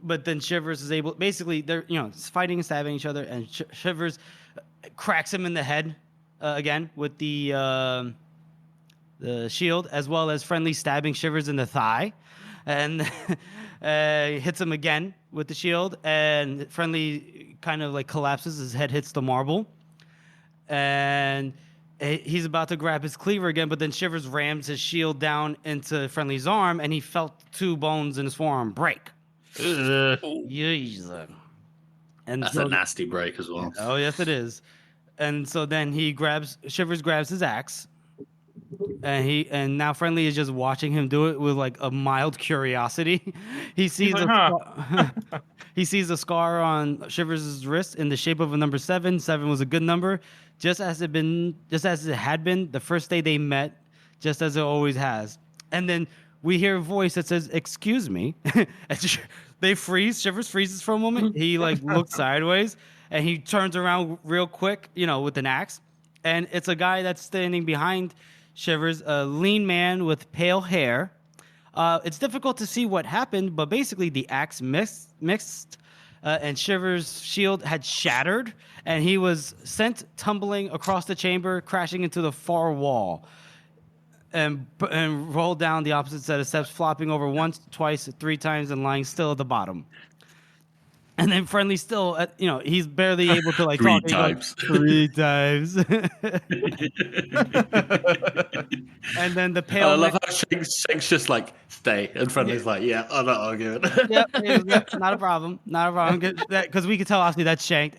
But then Shivers is able. Basically, they're fighting and stabbing each other, and Shivers cracks him in the head again with the shield, as well as Friendly stabbing Shivers in the thigh, and hits him again with the shield, and Friendly kind of like collapses. His head hits the marble, and he's about to grab his cleaver again, but then Shivers rams his shield down into Friendly's arm, and he felt 2 bones in his forearm break. And that's a nasty break as well. Oh, yes, it is. And so then Shivers grabs his axe, and now Friendly is just watching him do it with like a mild curiosity. He sees he sees a scar on Shivers' wrist in the shape of a number 7. 7 was a good number, just as it had been the first day they met, just as it always has. And then we hear a voice that says, "Excuse me." They freeze. Shivers freezes for a moment. He looks sideways, and he turns around real quick, with an axe. And it's a guy that's standing behind Shivers, a lean man with pale hair. It's difficult to see what happened, but basically the axe mixed, and Shivers' shield had shattered, and he was sent tumbling across the chamber, crashing into the far wall. And rolled down the opposite set of steps, flopping over once, twice, 3 times, and lying still at the bottom. And then Friendly still, he's barely able to like 3 talk. times. 3 times. And then the pale. I love how Shank's just like, stay, and Friendly's like, yeah, I'm not arguing. Yep, not a problem, because we can tell obviously that's Shank.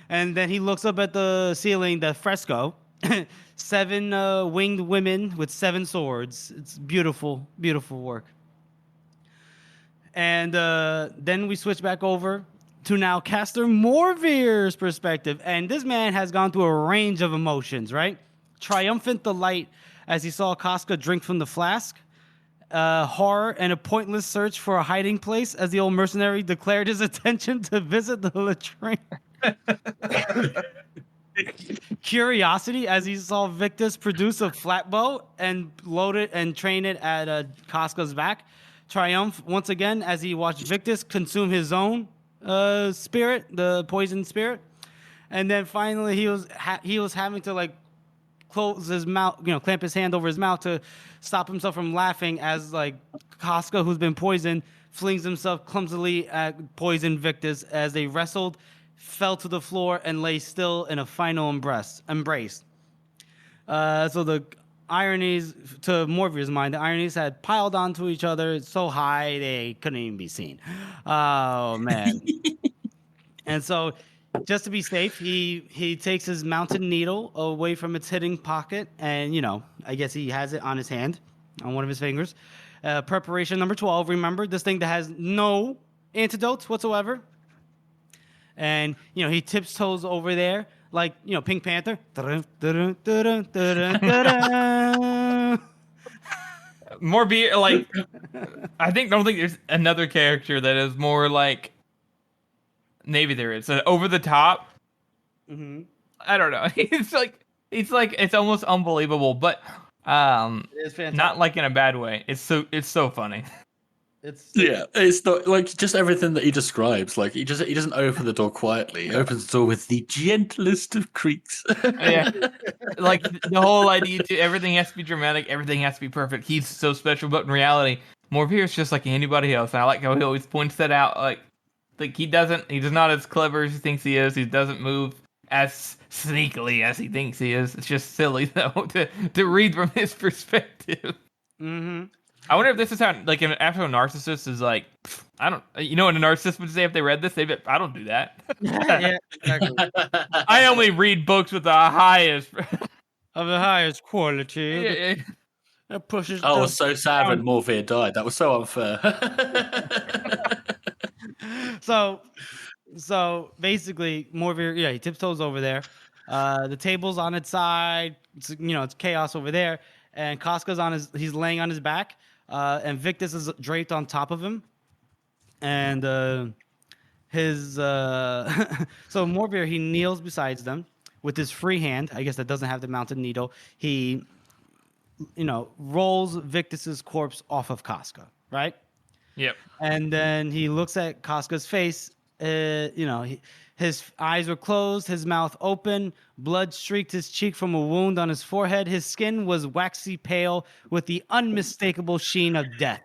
And then he looks up at the ceiling, the fresco, 7 winged women with 7 swords. It's beautiful, beautiful work. And then we switch back over to now Caster Morvere's perspective. And this man has gone through a range of emotions, right? Triumphant delight as he saw Casca drink from the flask. Horror and a pointless search for a hiding place as the old mercenary declared his intention to visit the latrine. Curiosity as he saw Victus produce a flatbow and load it and train it at Casca's back. Triumph once again as he watched Victus consume his own spirit, the poison spirit. And then finally he was having to like close his mouth, clamp his hand over his mouth to stop himself from laughing as like Casca, who's been poisoned, flings himself clumsily at poison Victus as they wrestled, fell to the floor, and lay still in a final embrace. So the ironies, to Morvere's mind, the ironies had piled onto each other so high they couldn't even be seen. Oh, man. And so, just to be safe, he takes his mounted needle away from its hidden pocket, and, I guess he has it on his hand, on one of his fingers. Preparation number 12, remember, this thing that has no antidotes whatsoever. And, he tiptoes over there like, Pink Panther. More be like, I don't think there's another character that is more like, maybe there is, over the top. Mm-hmm. I don't know. It's almost unbelievable, but it's fantastic. Not like in a bad way. It's so funny. It's not like just everything that he describes. Like he doesn't open the door quietly. He opens the door with the gentlest of creaks. Yeah, like the whole idea to everything has to be dramatic, everything has to be perfect. He's so special, but in reality, Morvere's just like anybody else. And I like how he always points that out. Like he's not as clever as he thinks he is. He doesn't move as sneakily as he thinks he is. It's just silly though to read from his perspective. Mm-hmm. I wonder if this is how, like, after a narcissist is like, I don't, what a narcissist would say if they read this? I don't do that. Yeah, exactly. I only read books with the highest of the highest quality. Yeah. That pushes. I was so sad when Morvere died. That was so unfair. So basically, Morvere, he tiptoes over there. The table's on its side. It's chaos over there, and Casca's he's laying on his back. And Victus is draped on top of him, and so Morvere, he kneels beside them with his free hand. I guess that doesn't have the mounted needle. He, rolls Victus's corpse off of Casca, right? Yep. And then he looks at Casca's face. His eyes were closed, his mouth open, blood streaked his cheek from a wound on his forehead. His skin was waxy pale with the unmistakable sheen of death.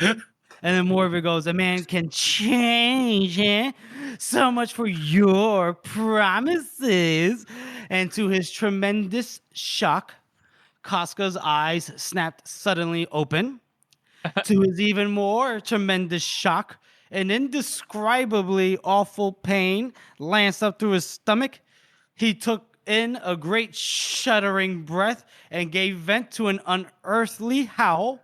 And then Morvere goes, "A man can change, eh? So much for your promises." And to his tremendous shock, Casca's eyes snapped suddenly open. To his even more tremendous shock, an indescribably awful pain lanced up through his stomach. He took in a great shuddering breath and gave vent to an unearthly howl.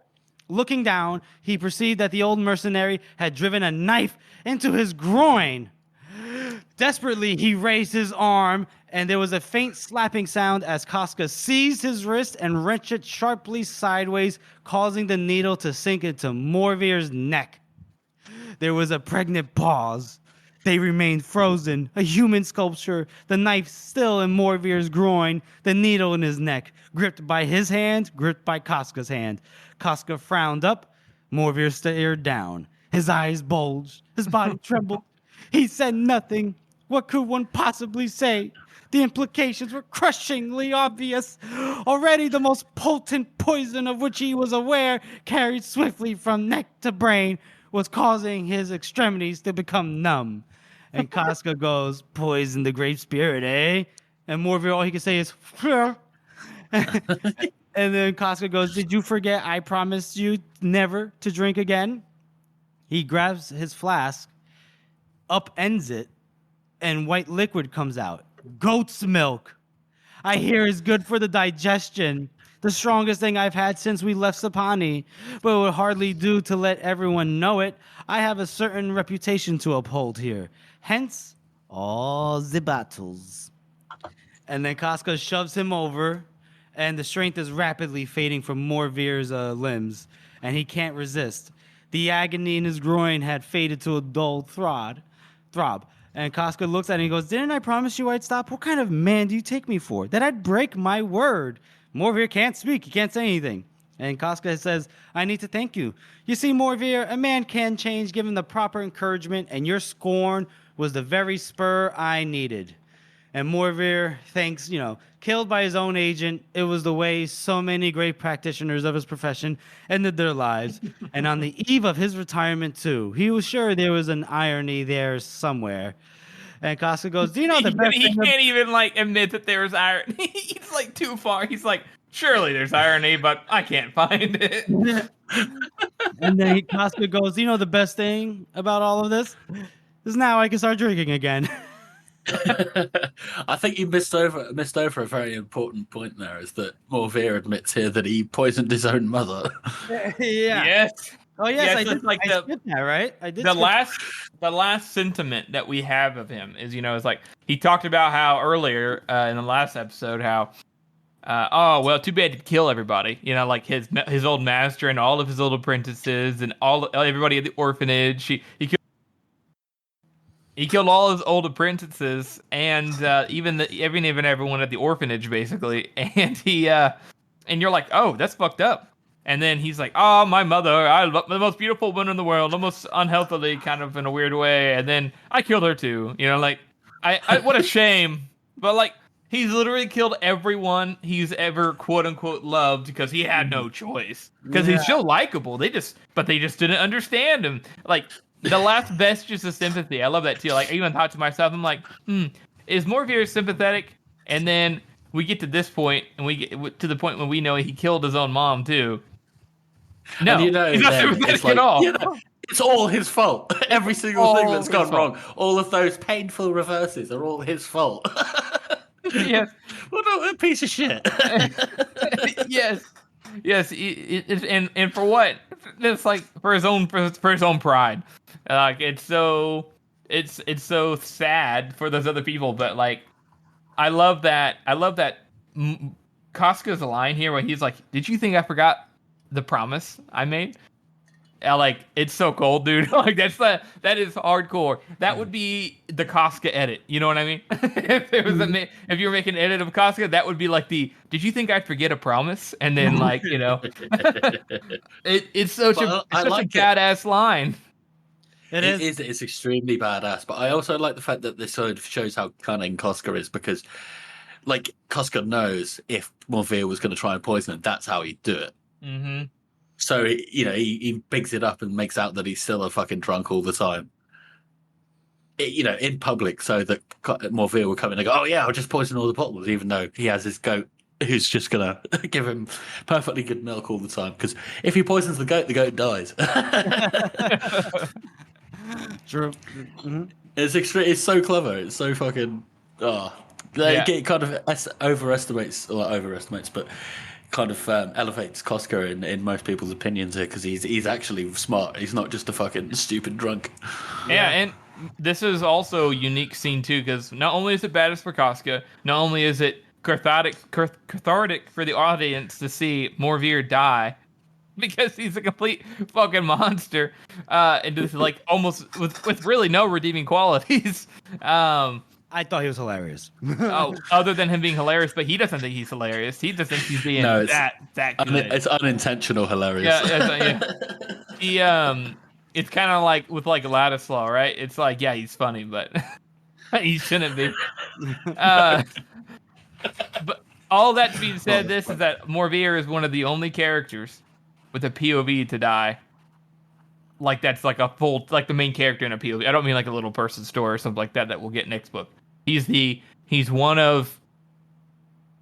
Looking down, he perceived that the old mercenary had driven a knife into his groin. Desperately, he raised his arm, and there was a faint slapping sound as Casca seized his wrist and wrenched it sharply sideways, causing the needle to sink into Morvere's neck. There was a pregnant pause. They remained frozen, a human sculpture, the knife still in Morvere's groin, the needle in his neck, gripped by his hand, gripped by Casca's hand. Casca frowned up. Morvere stared down. His eyes bulged. His body trembled. He said nothing. What could one possibly say? The implications were crushingly obvious. Already the most potent poison of which he was aware, carried swiftly from neck to brain, was causing his extremities to become numb. And Casca goes, "Poison the great spirit, eh?" And Morvere, all he can say is, "Fleur." And then Casca goes, "Did you forget I promised you never to drink again?" He grabs his flask, upends it, and white liquid comes out. Goat's milk. I hear is good for the digestion. The strongest thing I've had since we left Sapani, but it would hardly do to let everyone know it. I have a certain reputation to uphold here. Hence, all the battles. And then Casca shoves him over, and the strength is rapidly fading from Morvir's limbs, and he can't resist. The agony in his groin had faded to a dull throb. And Casca looks at him and he goes, didn't I promise you I'd stop? What kind of man do you take me for? That I'd break my word. Morvir can't speak. He can't say anything. And Casca says, I need to thank you. You see, Morvir, a man can change given the proper encouragement, and your scorn was the very spur I needed. And Morvir thanks, killed by his own agent. It was the way so many great practitioners of his profession ended their lives. And on the eve of his retirement, too, he was sure there was an irony there somewhere. And Casca goes, do you know the best thing? He can't even, admit that there's irony. He's, too far. He's like, surely there's irony, but I can't find it. And then Casca goes, do you know the best thing about all of this? Is now I can start drinking again. I think you missed over a very important point there, is that Morvir admits here that he poisoned his own mother. Yeah. Yes. Oh yes, I did. I skipped that, right? I did. The last sentiment that we have of him is, is like he talked about how earlier in the last episode how, oh well, too bad to kill everybody. Like his old master and all of his old apprentices and everybody at the orphanage. He killed all his old apprentices and even everyone at the orphanage, basically. And and you're like, oh, that's fucked up. And then he's like, oh, my mother, the most beautiful woman in the world, almost unhealthily, kind of in a weird way. And then I killed her too. I what a shame. But he's literally killed everyone he's ever quote unquote loved because he had no choice. Because he's so likable. They just didn't understand him. The last vestiges of sympathy. I love that too. I even thought to myself, I'm like, is Morvir sympathetic? And then we get to this point, and we get to the point when we know he killed his own mom too. No, he's not sympathetic at all. It's all his fault. Every single thing that's gone wrong, all of those painful reverses are all his fault. Yes. What a piece of shit. Yes. And for what? It's for his own pride. It's so sad for those other people, but I love that Casca's line here where he's like, did you think I forgot the promise I made? It's so cold, dude. That is hardcore. That would be the Casca edit. You know what I mean? If you were making an edit of Casca, that would be did you think I'd forget a promise? And then it's such a badass line. It is. It's extremely badass. But I also like the fact that this sort of shows how cunning Casca is, because Casca knows if Morvir was going to try and poison him, that's how he'd do it. Mm-hmm. So, he bigs it up and makes out that he's still a fucking drunk all the time. In public, so that Morvir will come in and go, oh yeah, I'll just poison all the bottles, even though he has his goat who's just going to give him perfectly good milk all the time. Because if he poisons the goat dies. True. Mm-hmm. It's so clever. It's so fucking... It kind of overestimates, but kind of elevates Casca in most people's opinions here, because he's actually smart. He's not just a fucking stupid drunk. Yeah, and this is also a unique scene too, because not only is it badass for Casca, not only is it cathartic for the audience to see Morvir die, because he's a complete fucking monster, and just almost with really no redeeming qualities. I thought he was hilarious. Other than him being hilarious, but he doesn't think he's hilarious. He just thinks he's being that good. It's unintentional hilarious. Yeah. It's kind of like with Ladislaw, right? It's he's funny, but he shouldn't be. But all that being said, this is that Morvir is one of the only characters with a POV to die. That's a full, the main character in a POV. I don't mean a little person story or something like that we'll get next book. He's one of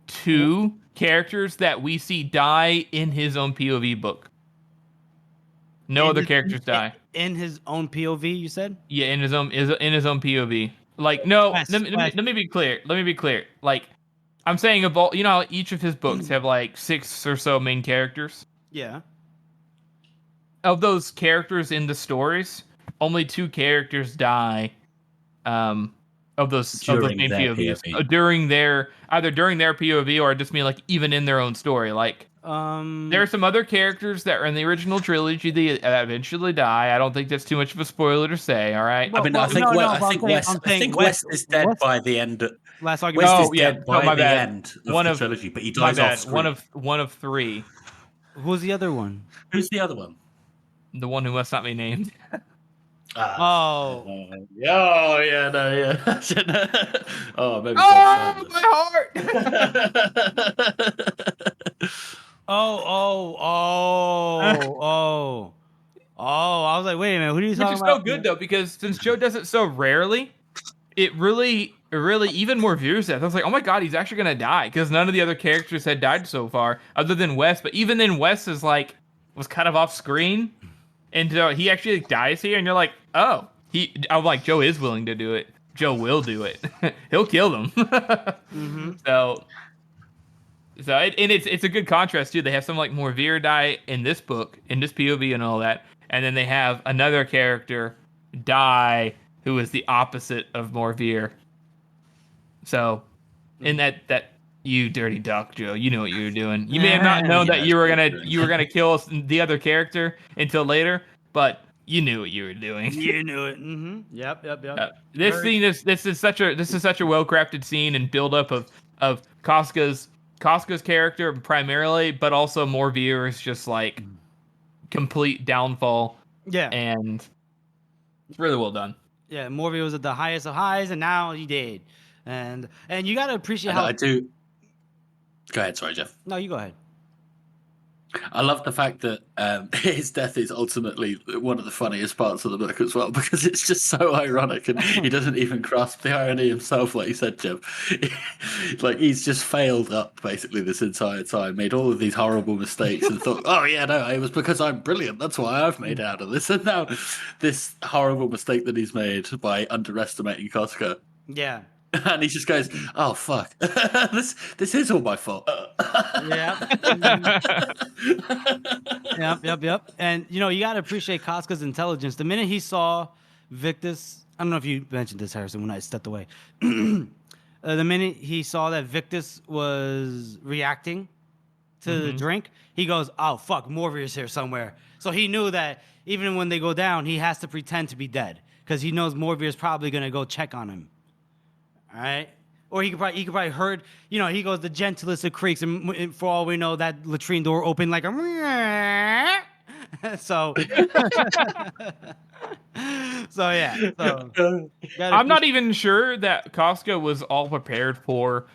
two characters that we see die in his own POV book. No other characters die. In his own POV, you said? Yeah, in his own POV. Let me be clear. I'm saying of all, each of his books have like 6 or so main characters. Yeah. Of those characters in the stories, only 2 characters die. Of those main their POVs POV. during their POV, or just mean like even in their own story. Like there are some other characters that are in the original trilogy that eventually die. I don't think that's too much of a spoiler to say. All right. I mean, I think West is dead by the end. Last argument. West is dead by the end of the trilogy, but he dies off screen. One of 3. Who's the other one? Who's the other one? The one who must not be named. Oh, yeah, no, yeah. Oh, maybe. Oh, my heart. Oh! I was like, wait a minute, who are you talking about? Which is so good though, because since Joe does it so rarely, it really even more viewers that I was like, oh my god, he's actually gonna die, because none of the other characters had died so far, other than Wes. But even then, Wes was kind of off screen, and he actually dies here, and you're like, oh, I'm like, Joe is willing to do it. Joe will do it. He'll kill them. Mm-hmm. So it's a good contrast too. They have some like Morveer die in this book, in this POV and all that, and then they have another character die who is the opposite of Morveer. So, in that you dirty duck, Joe, you know what you were doing. You may have not known that you were gonna kill the other character until later, but you knew what you were doing. You knew it. Mm-hmm. Yep. This is such a well crafted scene and build up of Casca's character primarily, but also Morveer's just like complete downfall. Yeah, and it's really well done. Yeah, Morveer was at the highest of highs, and now he did. And you gotta appreciate how I do. Go ahead, sorry, Jeff. No, you go ahead. I love the fact that his death is ultimately one of the funniest parts of the book as well, because it's just so ironic, and he doesn't even grasp the irony himself, like you said, Jeff. Like, he's just failed up basically this entire time, made all of these horrible mistakes, and thought, oh yeah, no, it was because I'm brilliant, that's why I've made out of this. And now this horrible mistake that he's made by underestimating Casca. Yeah. And he just goes, oh fuck, this is all my fault. Yep. And you gotta appreciate Casca's intelligence. The minute he saw Victus, I don't know if you mentioned this, Harrison, when I stepped away. The minute he saw that Victus was reacting to the drink, he goes, oh fuck, Morveer's here somewhere. So he knew that even when they go down, he has to pretend to be dead, because he knows Morveer's probably gonna go check on him. All right, or he could probably heard, he goes the gentlest of creaks, and for all we know, that latrine door opened like a. So yeah. I'm not even sure that Casca was all prepared for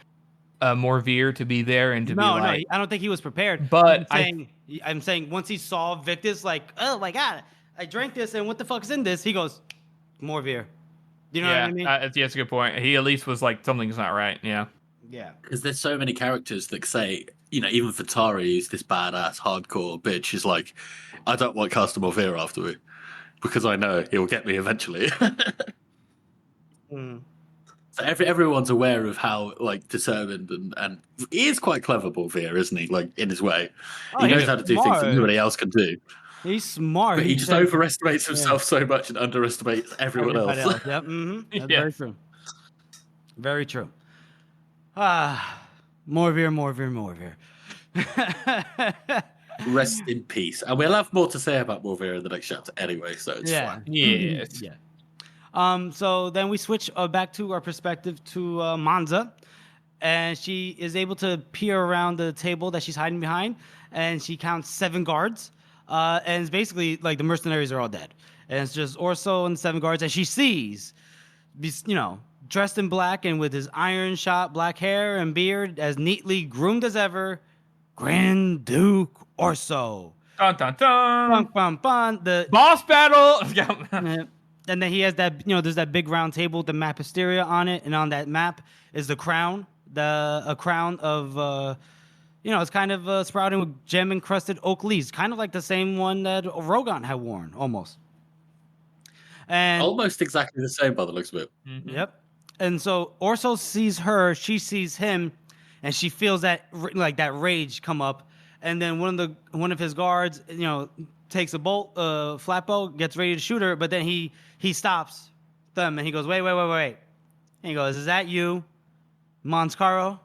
Morveer to be there and to be like. No, I don't think he was prepared. But I'm saying once he saw Victus, like, oh my god, I drank this, and what the fuck is in this? He goes, Morveer. You know what I mean? That's a good point. He at least was like, something's not right. Yeah. Yeah. Because there's so many characters that say, even for Tari, who's this badass, hardcore bitch, is like, I don't want Castor Morveer after me, because I know he'll get me eventually. So everyone's aware of how like determined and he is quite clever, Morveer, isn't he? Like, in his way, he knows how to do things that nobody else can do. He's smart. But he just overestimates himself so much and underestimates everyone else. Yep. Mm-hmm. That's very true. Very true. Morveer. Rest in peace. And we'll have more to say about Morveer in the next chapter anyway, so it's fine. Yes. Yeah. So then we switch back to our perspective to Monza. And she is able to peer around the table that she's hiding behind. And she counts 7 guards. And it's basically like the mercenaries are all dead. And it's just Orso and 7 guards. And she sees, dressed in black and with his iron shot black hair and beard, as neatly groomed as ever, Grand Duke Orso. Dun, dun, dun. Bum, bum. The boss battle. And then he has that, there's that big round table with the map Hysteria on it. And on that map is the crown. A crown of... it's kind of sprouting with gem-encrusted oak leaves, kind of like the same one that Rogan had worn, almost. And almost exactly the same by the looks of it. Yep. And so Orso sees her, she sees him, and she feels that rage come up, and then one of his guards, takes a flat bow, gets ready to shoot her, but then he stops them and he goes, wait, and he goes, is that you, Monskaro?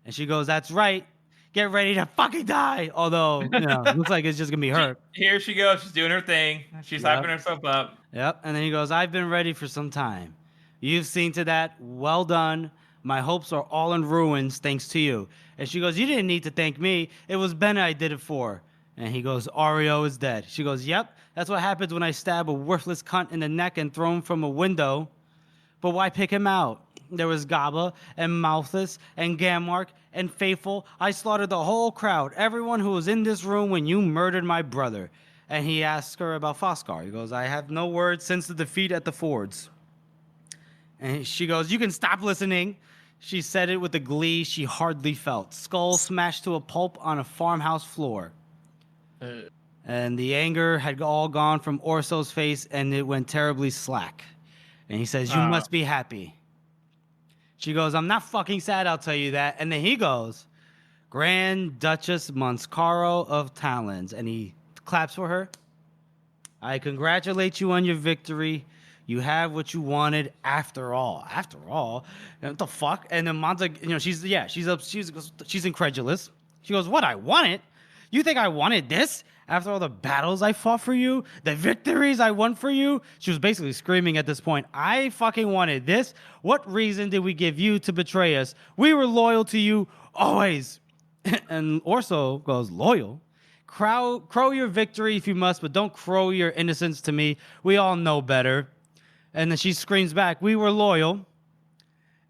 And she goes, that's right. Get ready to fucking die. Although, looks like it's just gonna be her. Here she goes. She's doing her thing. She's hyping herself up. Yep. And then he goes, I've been ready for some time. You've seen to that. Well done. My hopes are all in ruins thanks to you. And she goes, you didn't need to thank me. It was Benna I did it for. And he goes, Ario is dead. She goes, yep. That's what happens when I stab a worthless cunt in the neck and throw him from a window. But why pick him out? There was Gaba and Malthus and Gammark and Faithful. I slaughtered the whole crowd, everyone who was in this room when you murdered my brother. And he asks her about Foskar. He goes, I have no words since the defeat at the Fords. And she goes, you can stop listening. She said it with a glee she hardly felt. Skull smashed to a pulp on a farmhouse floor. And the anger had all gone from Orso's face, and it went terribly slack. And he says, you must be happy. She goes, I'm not fucking sad, I'll tell you that. And then he goes, Grand Duchess Monskaro of Talons. And he claps for her. I congratulate you on your victory. You have what you wanted after all. After all? What the fuck? And then Monza, she's incredulous. She goes, what, I wanted? You think I wanted this? After all the battles I fought for you, the victories I won for you? She was basically screaming at this point, I fucking wanted this. What reason did we give you to betray us? We were loyal to you always. And Orso goes, loyal? Crow your victory if you must, but don't crow your innocence to me. We all know better. And then she screams back, we were loyal.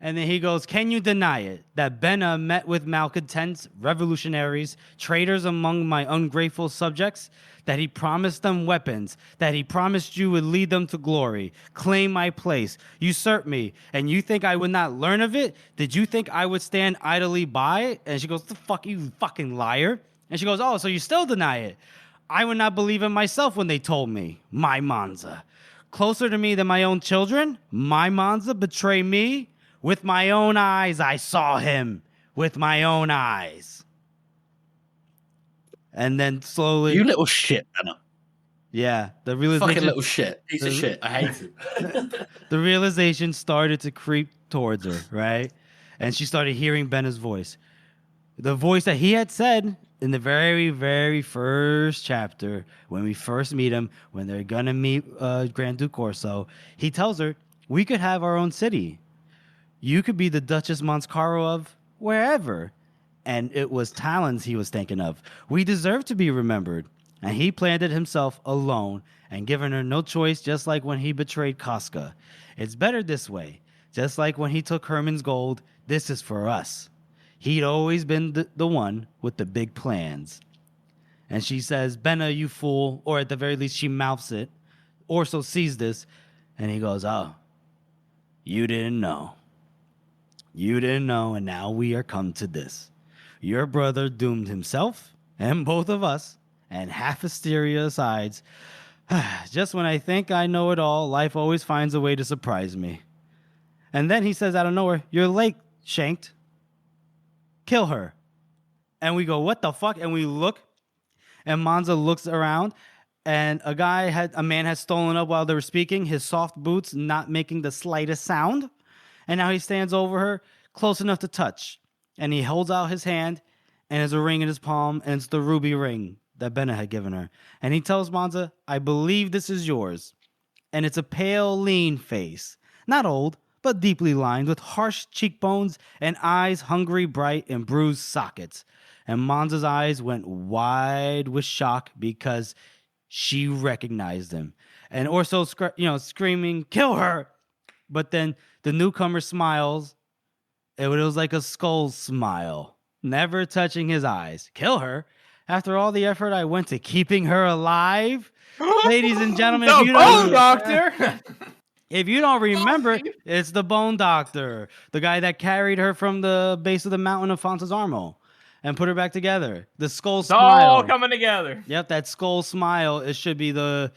And then he goes, can you deny it, that Benna met with malcontents, revolutionaries, traitors among my ungrateful subjects, that he promised them weapons, that he promised you would lead them to glory, claim my place, usurp me, and you think I would not learn of it? Did you think I would stand idly by? And she goes, the fuck, you fucking liar. And she goes, oh, so you still deny it? I would not believe it myself when they told me. My Monza. Closer to me than my own children? My Monza betray me? With my own eyes, I saw him. With my own eyes. And then slowly... You little shit, Anna. Yeah. The realization... Fucking little shit. Piece of shit. I hate him. The realization started to creep towards her, right? And she started hearing Benna's voice. The voice that he had said in the very, very first chapter, when we first meet him, when they're going to meet Grand Duke Orso, he tells her, we could have our own city. You could be the Duchess Monskaro of wherever. And it was Talons he was thinking of. We deserve to be remembered. And he planned it himself alone and given her no choice, just like when he betrayed Casca. It's better this way. Just like when he took Herman's gold, this is for us. He'd always been the one with the big plans. And she says, Benna, you fool. Or at the very least, she mouths it. Orso sees this. And he goes, oh, you didn't know. You didn't know, and now we are come to this. Your brother doomed himself, and both of us, and half Asteria asides. Just when I think I know it all, life always finds a way to surprise me. And then he says out of nowhere, you're late, Shanked. Kill her. And we go, what the fuck? And we look, and Monza looks around, and a man had stolen up while they were speaking, his soft boots not making the slightest sound. And now he stands over her, close enough to touch. And he holds out his hand, and there's a ring in his palm, and it's the ruby ring that Benna had given her. And he tells Monza, I believe this is yours. And it's a pale, lean face. Not old, but deeply lined, with harsh cheekbones and eyes hungry, bright, and bruised sockets. And Monza's eyes went wide with shock because she recognized him. And Orso, screaming, kill her! But then the newcomer smiles. It was like a skull smile, never touching his eyes. Kill her? After all the effort I went to keeping her alive? Ladies and gentlemen, the Bone Doctor! If you don't remember, it's the Bone Doctor. The guy that carried her from the base of the mountain of Fontesarmo and put her back together. The skull smile. All coming together. Yep, that skull smile. It should be the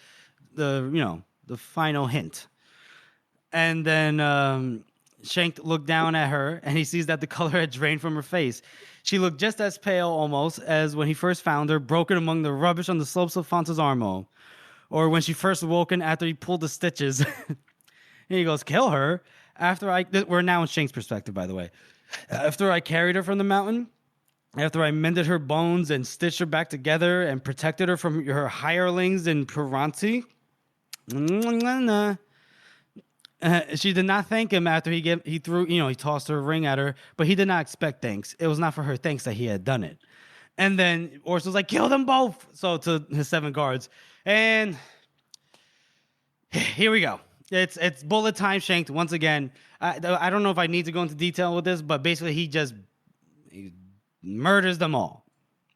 final hint. And then Shank looked down at her, and he sees that the color had drained from her face. She looked just as pale, almost, as when he first found her, broken among the rubbish on the slopes of Fontesarmo, or when she first awoken after he pulled the stitches. And he goes, kill her? We're now in Shank's perspective, by the way. After I carried her from the mountain, after I mended her bones and stitched her back together and protected her from her hirelings in Piranti, she did not thank him after he tossed her ring at her, but he did not expect thanks. It was not for her thanks that he had done it. And then Orso's like, kill them both. So to his 7 guards. And here we go. It's bullet time. Shanked once again. I don't know if I need to go into detail with this, but basically he murders them all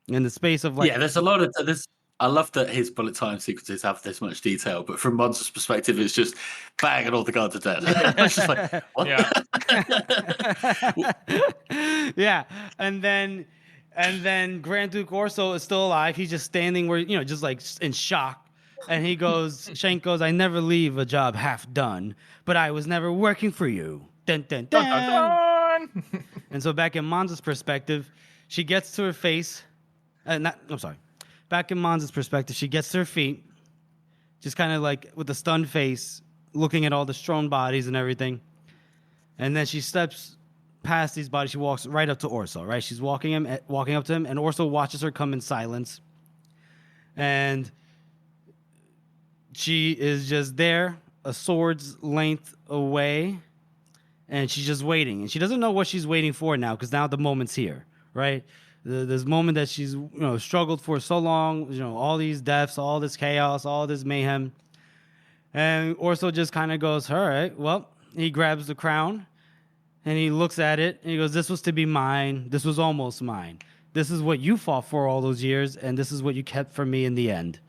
in the space of there's a lot of this. I love that his bullet time sequences have this much detail, but from Monza's perspective, it's just bang and all the guards are dead. It's just like, what? Yeah. And then Grand Duke Orso is still alive. He's just standing where, just like in shock. And Shank goes, I never leave a job half done, but I was never working for you. Dun, dun, dun. Dun, dun, dun. And so back in Monza's perspective, she gets to her face. Back in Monza's perspective, she gets to her feet, just kind of like with a stunned face, looking at all the strewn bodies and everything. And then she steps past these bodies. She walks right up to Orso, right? She's walking up to him, and Orso watches her come in silence. And she is just there, a sword's length away, and she's just waiting. And she doesn't know what she's waiting for now, because now the moment's here, right? This moment that she's struggled for so long, all these deaths, all this chaos, all this mayhem. And Orso just kind of goes, all right, well, he grabs the crown and he looks at it and he goes, this was to be mine. This was almost mine. This is what you fought for all those years, and this is what you kept from me in the end.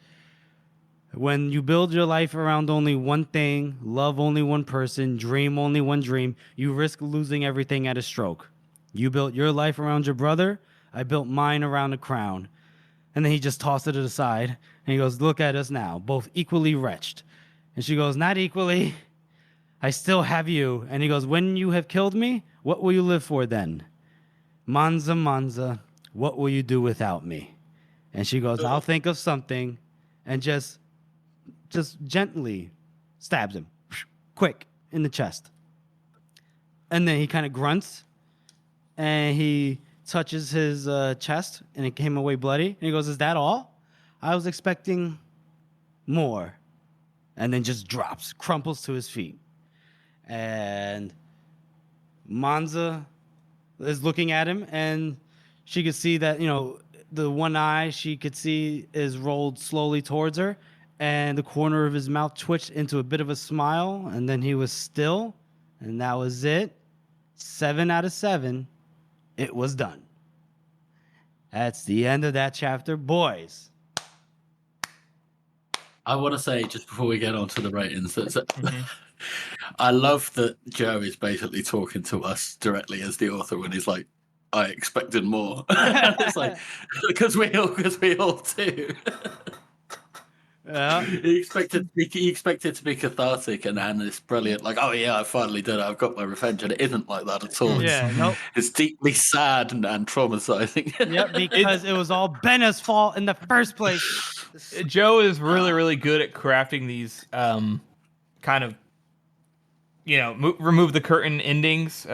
When you build your life around only one thing, love only one person, dream only one dream, you risk losing everything at a stroke. You built your life around your brother. I built mine around the crown. And then he just tossed it aside. And he goes, look at us now, both equally wretched. And she goes, not equally. I still have you. And he goes, when you have killed me, what will you live for then? Monza, Monza, what will you do without me? And she goes, I'll think of something. And just gently stabs him. Quick, in the chest. And then he kind of grunts. And he touches his chest, and it came away bloody. And he goes, is that all? I was expecting more. And then just crumples to his feet. And Monza is looking at him, and she could see that, the one eye she could see is rolled slowly towards her, and the corner of his mouth twitched into a bit of a smile, and then he was still, and that was it. 7 out of 7. It was done. That's the end of that chapter, boys. I want to say, just before we get on to the ratings, I love that Joe is basically talking to us directly as the author when he's like, I expected more. It's like, because we all do. Yeah. He expected to be cathartic and it's brilliant. Like, oh yeah, I finally did it. I've got my revenge, and it isn't like that at all. It's deeply sad and traumatizing. Yep, because it was all Benna's fault in the first place. Joe is really, really good at crafting these kind of, remove the curtain endings,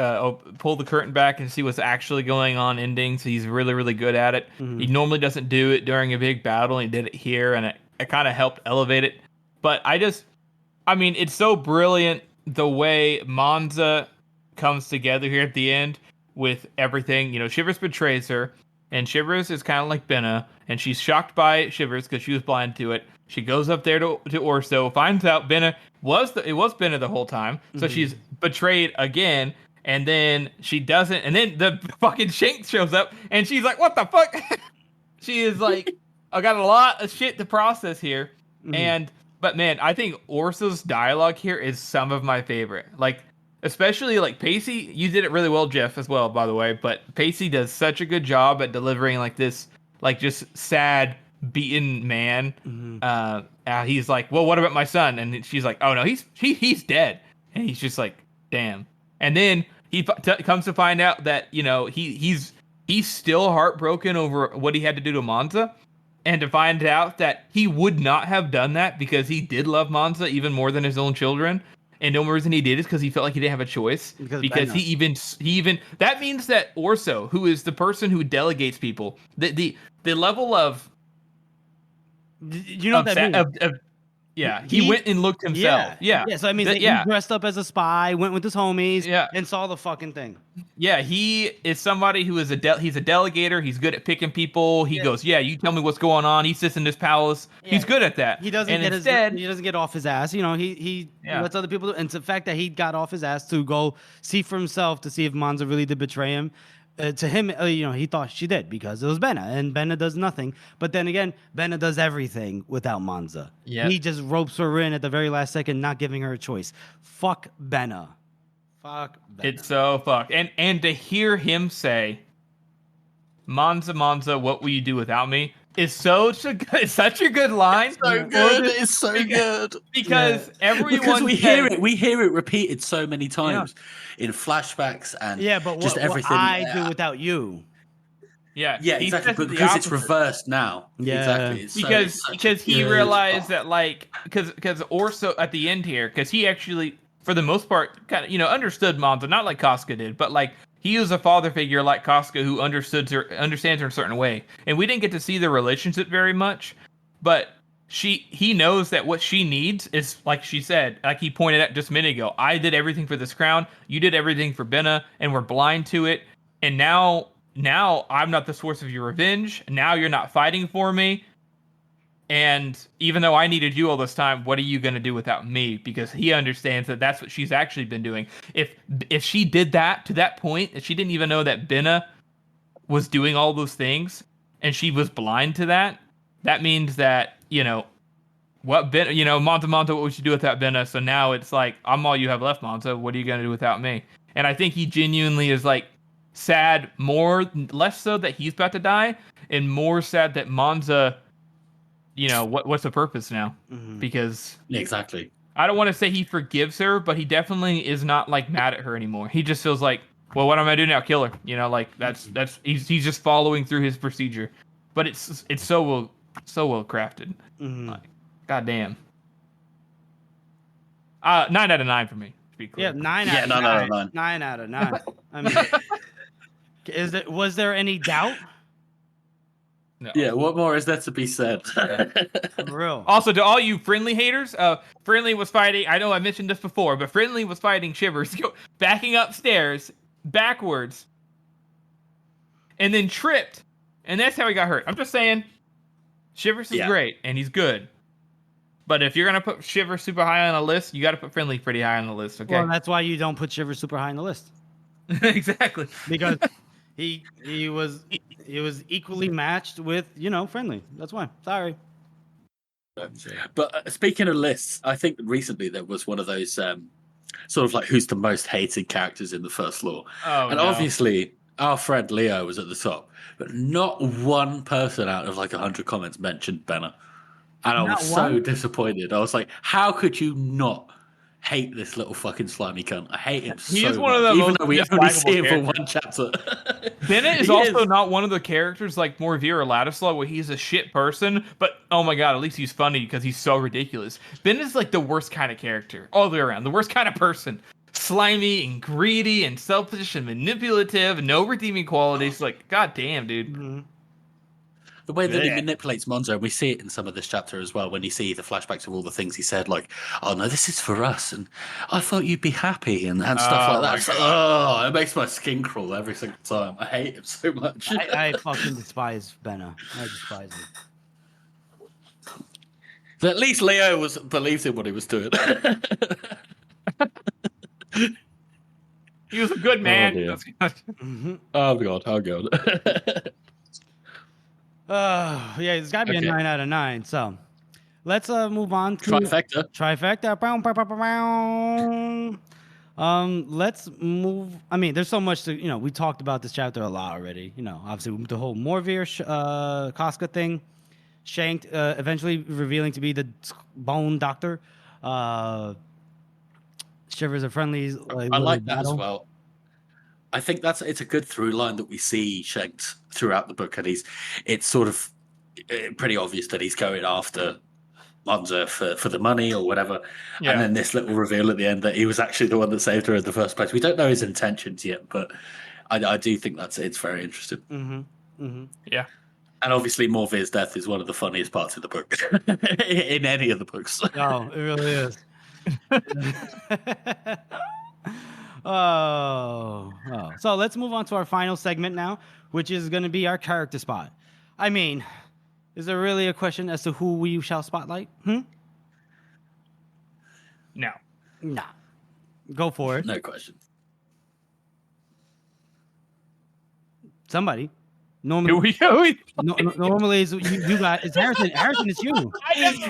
pull the curtain back and see what's actually going on endings. He's really, really good at it. Mm-hmm. He normally doesn't do it during a big battle. He did it here, and it kind of helped elevate it. But it's so brilliant the way Monza comes together here at the end with everything. Shivers betrays her, and Shivers is kind of like Benna, and she's shocked by Shivers because she was blind to it. She goes up there to Orso, finds out Benna it was Benna the whole time, so she's betrayed again, and then she doesn't, and then the fucking Shank shows up, and she's like, what the fuck? She is like, I got a lot of shit to process here. But man, I think Orso's dialogue here is some of my favorite. Like, especially like Pacey, you did it really well, Jeff, as well, by the way. But Pacey does such a good job at delivering like this, like just sad, beaten man. He's like, well, what about my son? And she's like, oh no, he's dead. And he's just like, damn. And then he comes to find out that, you know, he's still heartbroken over what he had to do to Monza. And to find out that he would not have done that because he did love Monza even more than his own children. And the only reason he did is because he felt like he didn't have a choice. Because he even that means that Orso, who is the person who delegates people, the level of, you know, he went and looked himself. Yeah. So I mean, he dressed up as a spy, went with his homies, and saw the fucking thing. Yeah, he is somebody who is he's a delegator. He's good at picking people. He goes, you tell me what's going on. He sits in this palace. Yeah. He's good at that. He doesn't he doesn't get off his ass. You know, he lets other people do. And it's the fact that he got off his ass to go see for himself to see if Monza really did betray him. To him, you know, he thought she did because it was Benna, and Benna does nothing. But then again, Benna does everything without Monza. Yeah, he just ropes her in at the very last second, not giving her a choice. Fuck Benna. Fuck Benna. It's so fucked. And to hear him say, Monza, what will you do without me? Is such a good line. It's so good. Because everyone we hear it repeated so many times in flashbacks and but just everything. What I do without you. Yeah, exactly. But because it's reversed now. Yeah, exactly. Because he realized that, like, because Orso at the end here, because he actually, for the most part, kind of, you know, understood Monza, not like Casca did, but like. He was a father figure like Casca who understands her in a certain way. And we didn't get to see the relationship very much, but he knows that what she needs is, like she said, like he pointed out just a minute ago, I did everything for this crown, you did everything for Benna, and we're blind to it. And now I'm not the source of your revenge. Now you're not fighting for me. And even though I needed you all this time, what are you going to do without me? Because he understands that that's what she's actually been doing. If she did that to that point, if she didn't even know that Benna was doing all those things, and she was blind to that, that means that, you know, Monza, what would you do without Benna? So now it's like, I'm all you have left, Monza. What are you going to do without me? And I think he genuinely is like sad, less so that he's about to die, and more sad that Monza. You know, what's the purpose now? Mm-hmm. Because exactly, I don't want to say he forgives her, but he definitely is not like mad at her anymore. He just feels like, well, what am I doing now? Kill her. You know, like that's he's just following through his procedure. But it's so well crafted. Mm-hmm. Like, goddamn. 9 out of 9 for me. To be clear. Yeah, 9 out of 9. 9 out of 9. I mean, was there any doubt? No. Yeah, what more is there to be said? For real. Also, to all you Friendly haters, Friendly was fighting. I know I mentioned this before, but Friendly was fighting Shivers, backing upstairs backwards, and then tripped, and that's how he got hurt. I'm just saying, Shivers is great and he's good, but if you're gonna put Shivers super high on a list, you got to put Friendly pretty high on the list. Okay. Well, that's why you don't put Shivers super high on the list. Exactly. Because. He was equally matched with, you know, Friendly. That's why. Sorry. But speaking of lists, I think recently there was one of those sort of like who's the most hated characters in the First Law. Obviously our friend Leo was at the top, but not one person out of like 100 comments mentioned Benna. And I was so disappointed. I was like, how could you not hate this little fucking slimy cunt? I hate him so much. He's one of the even though we only see him for one chapter. Benna is also not one of the characters like Morvier or Ladislaw where he's a shit person, but oh my god, at least he's funny because he's so ridiculous. Benna is like the worst kind of character all the way around. The worst kind of person. Slimy and greedy and selfish and manipulative, no redeeming qualities. Like, god damn, dude. Mm-hmm. The way that he manipulates Monza, and we see it in some of this chapter as well, when you see the flashbacks of all the things he said, like, oh no, this is for us, and I thought you'd be happy, and stuff like that. It's like, it makes my skin crawl every single time. I hate him so much. I fucking despise Benna. I despise him. But at least Leo believed in what he was doing. He was a good man. Oh god. Yeah, it's got to be a 9 out of 9. So let's move on to trifecta. Let's move. I mean, there's so much to, you know, we talked about this chapter a lot already. You know, obviously the whole Morvier Casca thing, Shanked eventually revealing to be the bone doctor. Shivers and Friendlies. I like that as well. I think it's a good through line that we see Shanks throughout the book, and it's sort of pretty obvious that he's going after Monza for the money or whatever. Yeah. And then this little reveal at the end that he was actually the one that saved her in the first place. We don't know his intentions yet, but I do think it's very interesting. Mm-hmm. Mm-hmm. Yeah. And obviously Morvir's death is one of the funniest parts of the book. In any of the books. Oh, it really is. Oh. So let's move on to our final segment now, which is going to be our character spot. I mean, is there really a question as to who we shall spotlight? No. Nah. Go for it. No question. Somebody. Normally, normally it's you guys. It's Harrison. Harrison, it's you.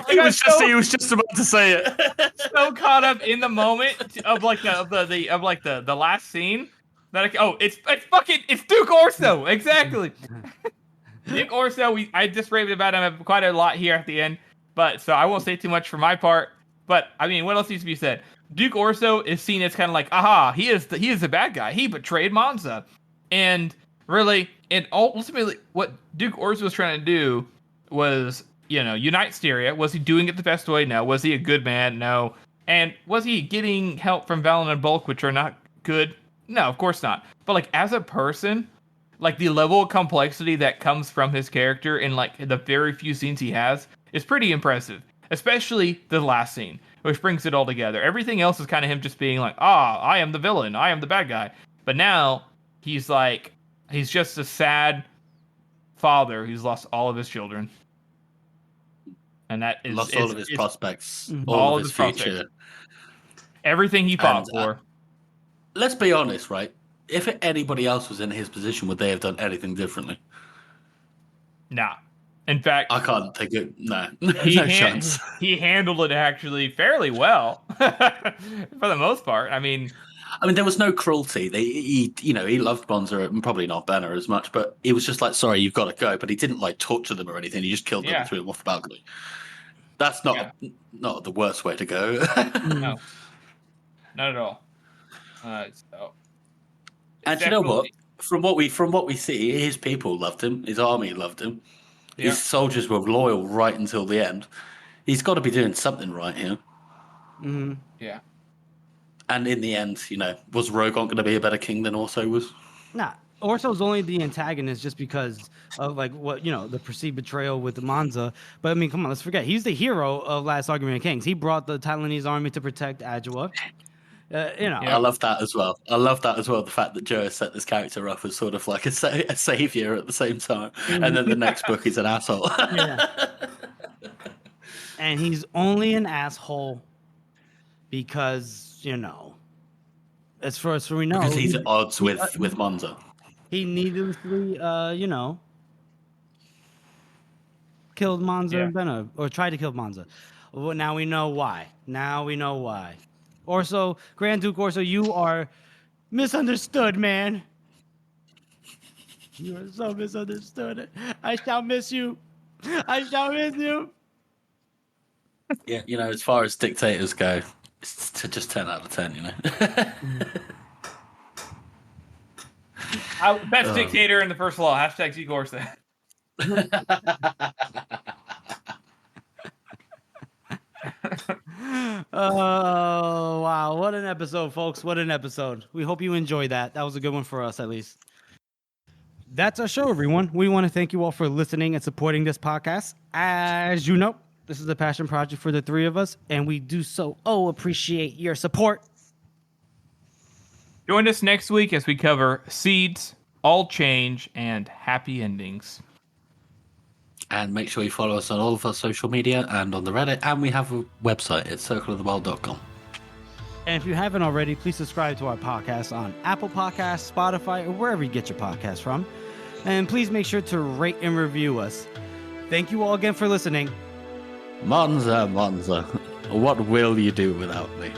He was just about to say it. So caught up in the moment of the last scene that it's Duke Orso. Exactly. Duke Orso. I just raved about him quite a lot here at the end, but so I won't say too much for my part. But I mean, what else needs to be said? Duke Orso is seen as kind of like, aha, he is the bad guy. He betrayed Monza, and really, and ultimately, what Duke Orso was trying to do was, unite Styria. Was he doing it the best way? No. Was he a good man? No. And was he getting help from Valen and Bulk, which are not good? No, of course not. But as a person, the level of complexity that comes from his character in the very few scenes he has is pretty impressive. Especially the last scene, which brings it all together. Everything else is kind of him just being I am the villain. I am the bad guy. But now he's just a sad father who's lost all of his children. And that is... Lost all of his prospects. Mm-hmm. All of his future. Everything he fought for. Let's be honest, right? If anybody else was in his position, would they have done anything differently? Nah. In fact... I can't think of... No. Chance. He handled it actually fairly well. For the most part. I mean, there was no cruelty. He loved Monza and probably not Banner as much, but he was just sorry, you've got to go. But he didn't torture them or anything. He just killed them and threw them off the balcony. That's not the worst way to go. No, not at all. And you know what? From what we see, his people loved him. His army loved him. Yeah. His soldiers were loyal right until the end. He's got to be doing something right here. Mm-hmm. Yeah. And in the end, was Rogon going to be a better king than Orso was? Nah. Orso's only the antagonist just because of the perceived betrayal with Monza. But I mean, come on, let's forget. He's the hero of Last Argument of Kings. He brought the Taiwanese army to protect Adua. I love that as well. The fact that Joe has set this character up as sort of a savior at the same time. And then the next book he's an asshole. Yeah. And he's only an asshole because, as far as we know. Because he's at odds with Monza. He needlessly, killed Monza and Benno, or tried to kill Monza. Well, now we know why. Orso, Grand Duke Orso, you are misunderstood, man. You are so misunderstood. I shall miss you. Yeah, as far as dictators go, it's just 10 out of 10, Best dictator in the first law. # Duke Orso. Oh, wow. What an episode, folks. What an episode. We hope you enjoyed that. That was a good one for us, at least. That's our show, everyone. We want to thank you all for listening and supporting this podcast. As you know, this is a passion project for the three of us, and we do so appreciate your support. Join us next week as we cover Seeds, All Change, and Happy Endings. And make sure you follow us on all of our social media and on the Reddit. And we have a website at circleoftheworld.com. And if you haven't already, please subscribe to our podcast on Apple Podcasts, Spotify, or wherever you get your podcasts from. And please make sure to rate and review us. Thank you all again for listening. Monza, Monza, what will you do without me?